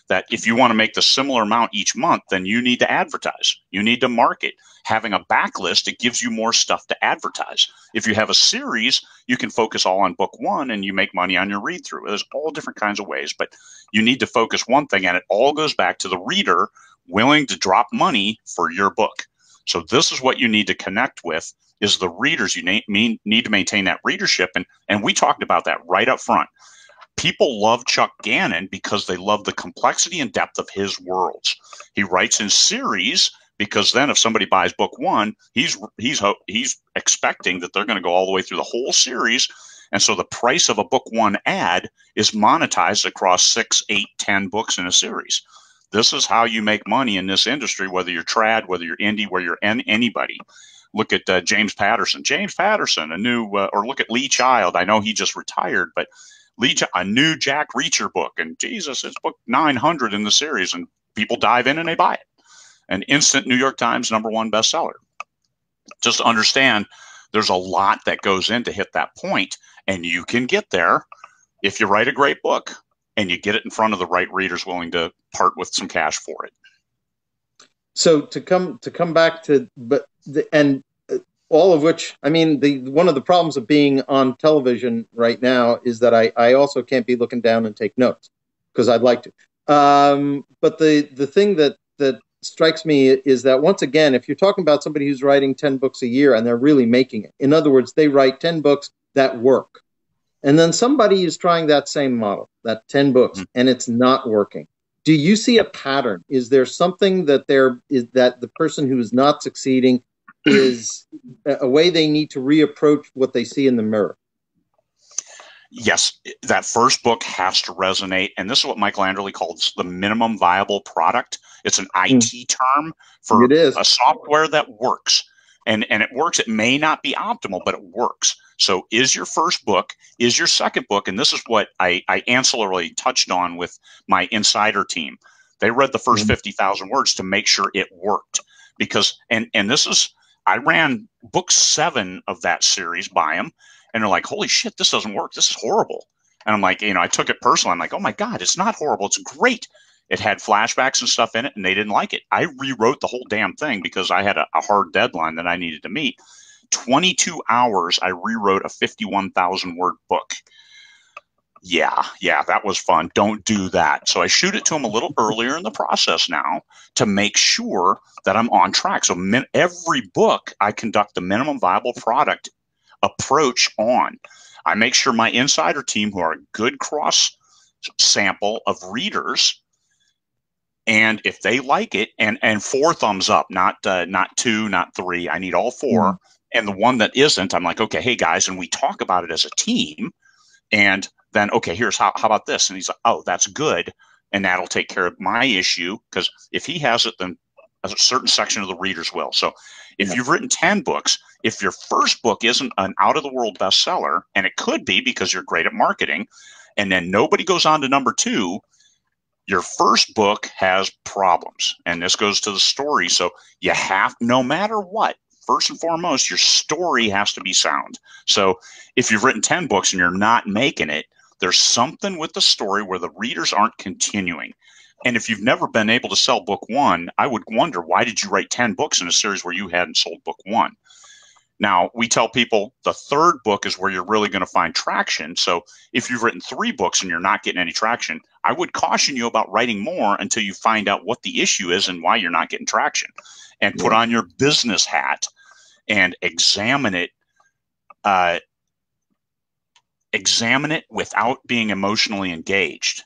That if you want to make the similar amount each month, then you need to advertise. You need to market. Having a backlist, it gives you more stuff to advertise. If you have a series, you can focus all on book one and you make money on your read through. There's all different kinds of ways, but you need to focus one thing, and it all goes back to the reader willing to drop money for your book. So this is what you need to connect with, is the readers. You need to maintain that readership. And we talked about that right up front. People love Chuck Gannon because they love the complexity and depth of his worlds. He writes in series because then if somebody buys book one, he's expecting that they're going to go all the way through the whole series. And so the price of a book one ad is monetized across 6, 8, 10 books in a series. This is how you make money in this industry, whether you're trad, whether you're indie, whether you're anybody. Look at James Patterson. James Patterson, a new, or look at Lee Child. I know he just retired, but a new Jack Reacher book, and Jesus, it's book 900 in the series, and people dive in and they buy it. An instant New York Times #1 bestseller. Just understand there's a lot that goes in to hit that point, and you can get there if you write a great book and you get it in front of the right readers willing to part with some cash for it. So to come back to, all of which, I mean, one of the problems of being on television right now is that I also can't be looking down and take notes because I'd like to. But the thing that strikes me is that, once again, if you're talking about somebody who's writing 10 books a year and they're really making it, in other words, they write 10 books that work. And then somebody is trying that same model, that 10 books, and it's not working. Do you see a pattern? Is there something that the person who is not succeeding is a way they need to reapproach what they see in the mirror? Yes, that first book has to resonate. And this is what Michael Anderle calls the minimum viable product. It's an IT term for a software that works. And it works. It may not be optimal, but it works. So is your first book, is your second book, and this is what I ancillarily touched on with my insider team. They read the first 50,000 words to make sure it worked. Because, and this is, I ran book 7 of that series by them, and they're like, holy shit, this doesn't work. This is horrible. And I'm like, I took it personally. I'm like, oh my God, it's not horrible. It's great. It had flashbacks and stuff in it, and they didn't like it. I rewrote the whole damn thing because I had a hard deadline that I needed to meet. 22 hours, I rewrote a 51,000 word book. Yeah, that was fun. Don't do that. So I shoot it to them a little earlier in the process now to make sure that I'm on track. So every book, I conduct the minimum viable product approach on. I make sure my insider team, who are a good cross sample of readers, and if they like it, and 4 thumbs up, not 2, not 3, I need all 4. And the one that isn't, I'm like, okay, hey guys, and we talk about it as a team. And then, okay, here's how about this? And he's like, oh, that's good. And that'll take care of my issue. Because if he has it, then a certain section of the readers will. So if you've written 10 books, if your first book isn't an out of the world bestseller, and it could be because you're great at marketing, and then nobody goes on to number 2, your first book has problems. And this goes to the story. So you have, no matter what, first and foremost, your story has to be sound. So if you've written 10 books and you're not making it, there's something with the story where the readers aren't continuing. And if you've never been able to sell book 1, I would wonder, why did you write 10 books in a series where you hadn't sold book 1? Now, we tell people the third book is where you're really going to find traction. So if you've written 3 books and you're not getting any traction, I would caution you about writing more until you find out what the issue is and why you're not getting traction. And put on your business hat and examine it without being emotionally engaged,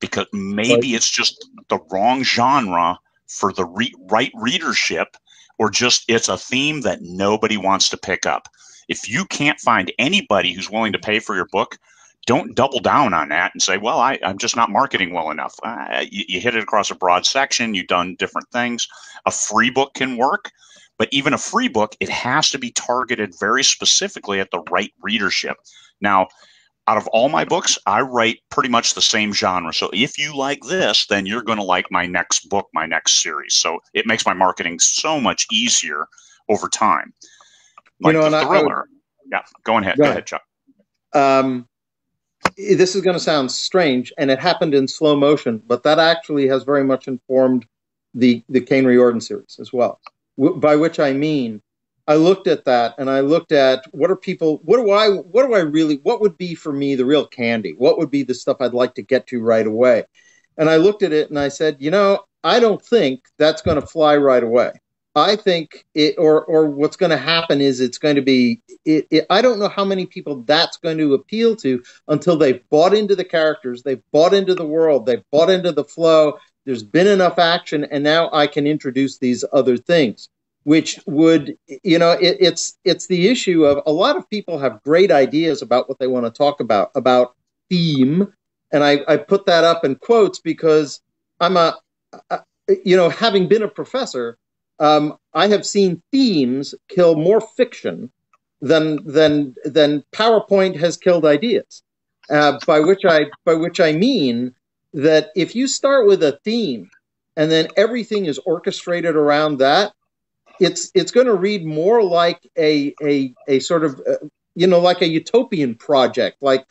because maybe it's just the wrong genre for the right readership, or just it's a theme that nobody wants to pick up. If you can't find anybody who's willing to pay for your book, don't double down on that and say, well, I'm just not marketing well enough. You hit it across a broad section. You've done different things. A free book can work, but even a free book, it has to be targeted very specifically at the right readership. Now, out of all my books, I write pretty much the same genre. So if you like this, then you're going to like my next book, my next series. So it makes my marketing so much easier over time. Like and the thriller. Yeah, go ahead, Chuck. This is going to sound strange, and it happened in slow motion, but that actually has very much informed the Kane Riordan series as well. By which I mean, I looked at that and I looked at what would be for me the real candy? What would be the stuff I'd like to get to right away? And I looked at it and I said, I don't think that's going to fly right away. I think or what's going to happen is it's going to be, I don't know how many people that's going to appeal to until they've bought into the characters, they've bought into the world, they've bought into the flow, there's been enough action, and now I can introduce these other things, which would, it's the issue of a lot of people have great ideas about what they want to talk about theme. And I put that up in quotes because I'm having been a professor, I have seen themes kill more fiction than PowerPoint has killed ideas. By which I mean that if you start with a theme and then everything is orchestrated around that, it's going to read more like a sort of like a utopian project, like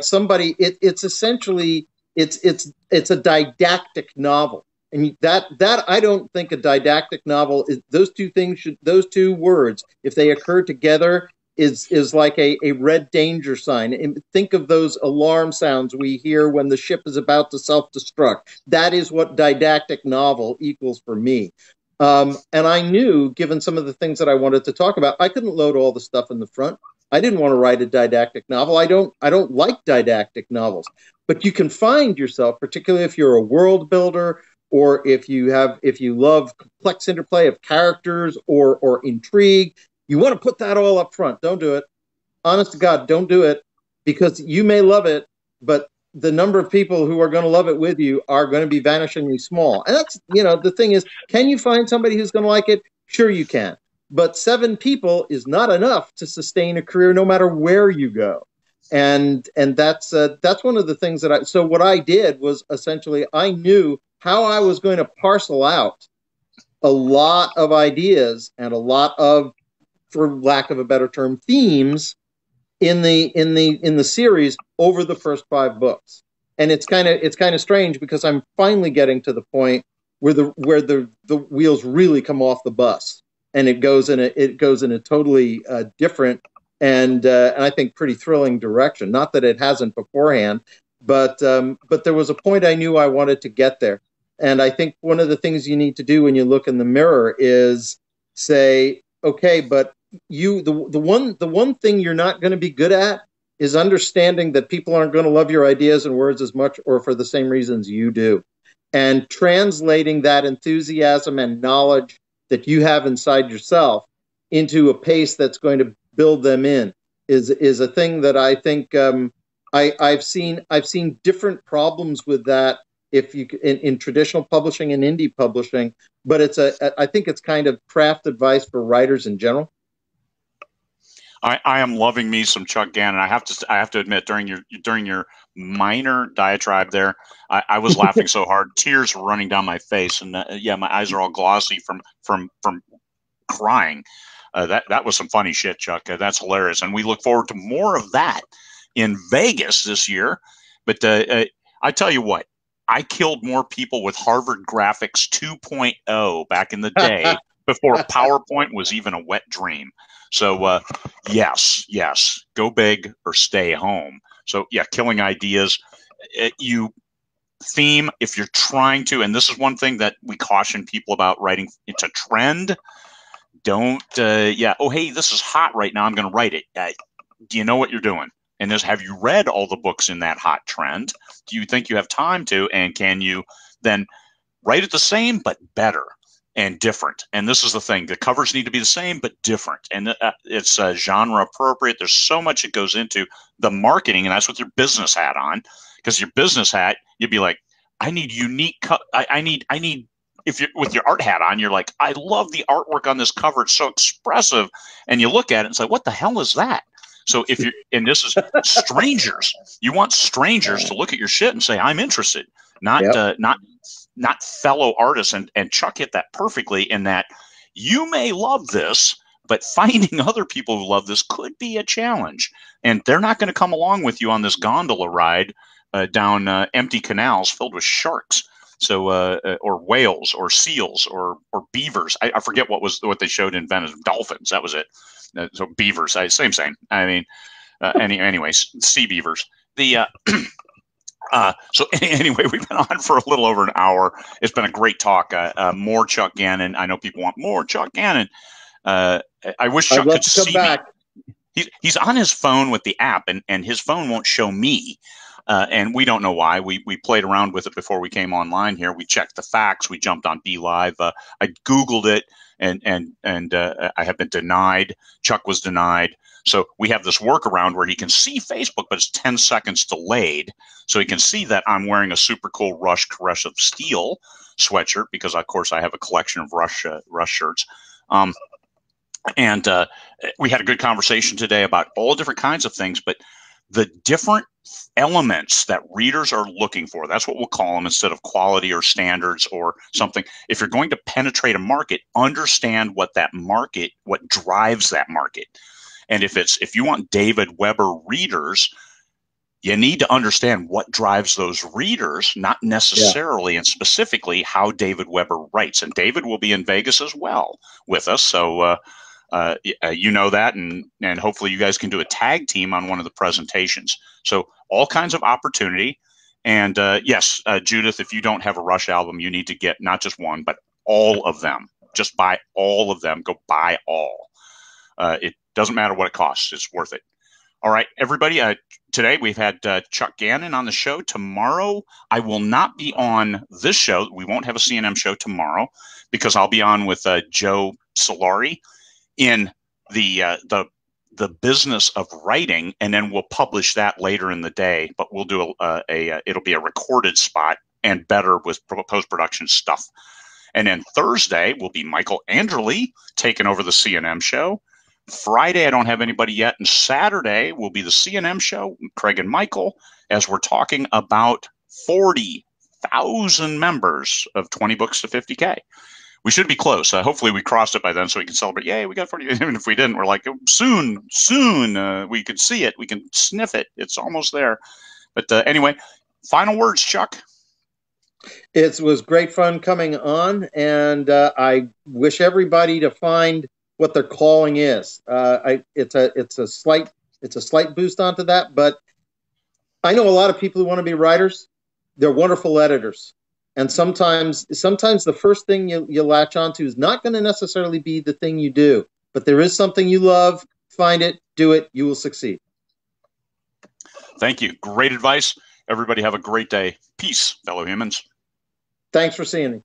somebody. It's essentially it's a didactic novel. And that I don't think a didactic novel is, those two words, if they occur together, is like a red danger sign. And think of those alarm sounds we hear when the ship is about to self-destruct. That is what didactic novel equals for me. And I knew, given some of the things that I wanted to talk about, I couldn't load all the stuff in the front. I didn't want to write a didactic novel. I don't like didactic novels. But you can find yourself, particularly if you're a world builder, or if you love complex interplay of characters or intrigue, you want to put that all up front. Don't do it. Honest to God, don't do it, because you may love it, but the number of people who are going to love it with you are going to be vanishingly small. And that's, the thing is, can you find somebody who's going to like it? Sure you can. But 7 people is not enough to sustain a career no matter where you go. And that's one of the things so what I did was essentially I knew how I was going to parcel out a lot of ideas and a lot of, for lack of a better term, themes in the series over the first 5 books. And it's kind of strange because I'm finally getting to the point where the wheels really come off the bus, and it goes in a totally different and I think pretty thrilling direction. Not that it hasn't beforehand, but there was a point I knew I wanted to get there. And I think one of the things you need to do when you look in the mirror is say, okay, but the one thing you're not going to be good at is understanding that people aren't going to love your ideas and words as much or for the same reasons you do. And translating that enthusiasm and knowledge that you have inside yourself into a pace that's going to build them in is a thing that I think I've seen different problems with that in traditional publishing and indie publishing, but I think it's kind of craft advice for writers in general. I am loving me some Chuck Gannon. I have to admit, during your minor diatribe there, I was laughing so hard, tears were running down my face, and my eyes are all glossy from crying. That was some funny shit, Chuck. That's hilarious, and we look forward to more of that in Vegas this year. But I tell you what, I killed more people with Harvard Graphics 2.0 back in the day before PowerPoint was even a wet dream. So yes, go big or stay home. So yeah, killing ideas. You theme, if you're trying to, and this is one thing that we caution people about writing into trend. Don't oh hey, this is hot right now, I'm going to write it. Do you know what you're doing? And have you read all the books in that hot trend? Do you think you have time to? And can you then write it the same but better and different? And this is the thing: the covers need to be the same but different, and it's genre appropriate. There's so much that goes into the marketing, and that's with your business hat on. Because your business hat, you'd be like, I need unique. I need. If you're with your art hat on, you're like, I love the artwork on this cover. It's so expressive. And you look at it and say, what the hell is that? So if you're, and this is strangers, you want strangers to look at your shit and say, I'm interested, not fellow artists. And Chuck hit that perfectly in that you may love this, but finding other people who love this could be a challenge. And they're not going to come along with you on this gondola ride down empty canals filled with sharks. So, or whales, or seals, or beavers. I forget what they showed in Venice. Dolphins. That was it. So beavers. Same. I mean, anyways, sea beavers. The so anyway, we've been on for a little over an hour. It's been a great talk. More Chuck Gannon. I know people want more Chuck Gannon. I wish Chuck could see me. He's on his phone with the app, and his phone won't show me. And we don't know why. We played around with it before we came online here. We checked the facts. We jumped on BeLive. I Googled it, and I have been denied. Chuck was denied. So we have this workaround where he can see Facebook, but it's 10 seconds delayed. So he can see that I'm wearing a super cool Rush Caress of Steel sweatshirt because, of course, I have a collection of Rush shirts. And we had a good conversation today about all different kinds of things, but the different elements that readers are looking for, that's what we'll call them instead of quality or standards or something. If you're going to penetrate a market, understand what drives that market. And if you want David Weber readers, you need to understand what drives those readers, not necessarily and specifically how David Weber writes. And David will be in Vegas as well with us. So, you know that, and hopefully you guys can do a tag team on one of the presentations. So all kinds of opportunity. And yes, Judith, if you don't have a Rush album, you need to get not just one, but all of them. Just buy all of them. Go buy all. It doesn't matter what it costs. It's worth it. All right, everybody. Today we've had Chuck Gannon on the show. Tomorrow I will not be on this show. We won't have a CNM show tomorrow because I'll be on with Joe Solari in the business of writing, and then we'll publish that later in the day. But we'll do it'll be a recorded spot and better with post-production stuff. And then Thursday will be Michael Anderle taking over the CNM show. Friday, I don't have anybody yet. And Saturday will be the CNM show, Craig and Michael, as we're talking about 40,000 members of 20 books to 50K. We should be close. Hopefully we crossed it by then so we can celebrate. Yay, we got 40. Even if we didn't, we're like, soon, we can see it. We can sniff it. It's almost there. But anyway, final words, Chuck. It was great fun coming on, and I wish everybody to find what their calling is. It's a slight boost onto that, but I know a lot of people who want to be writers. They're wonderful editors. And sometimes the first thing you latch onto is not going to necessarily be the thing you do, but there is something you love. Find it, do it. You will succeed. Thank you. Great advice. Everybody have a great day. Peace, fellow humans. Thanks for seeing me.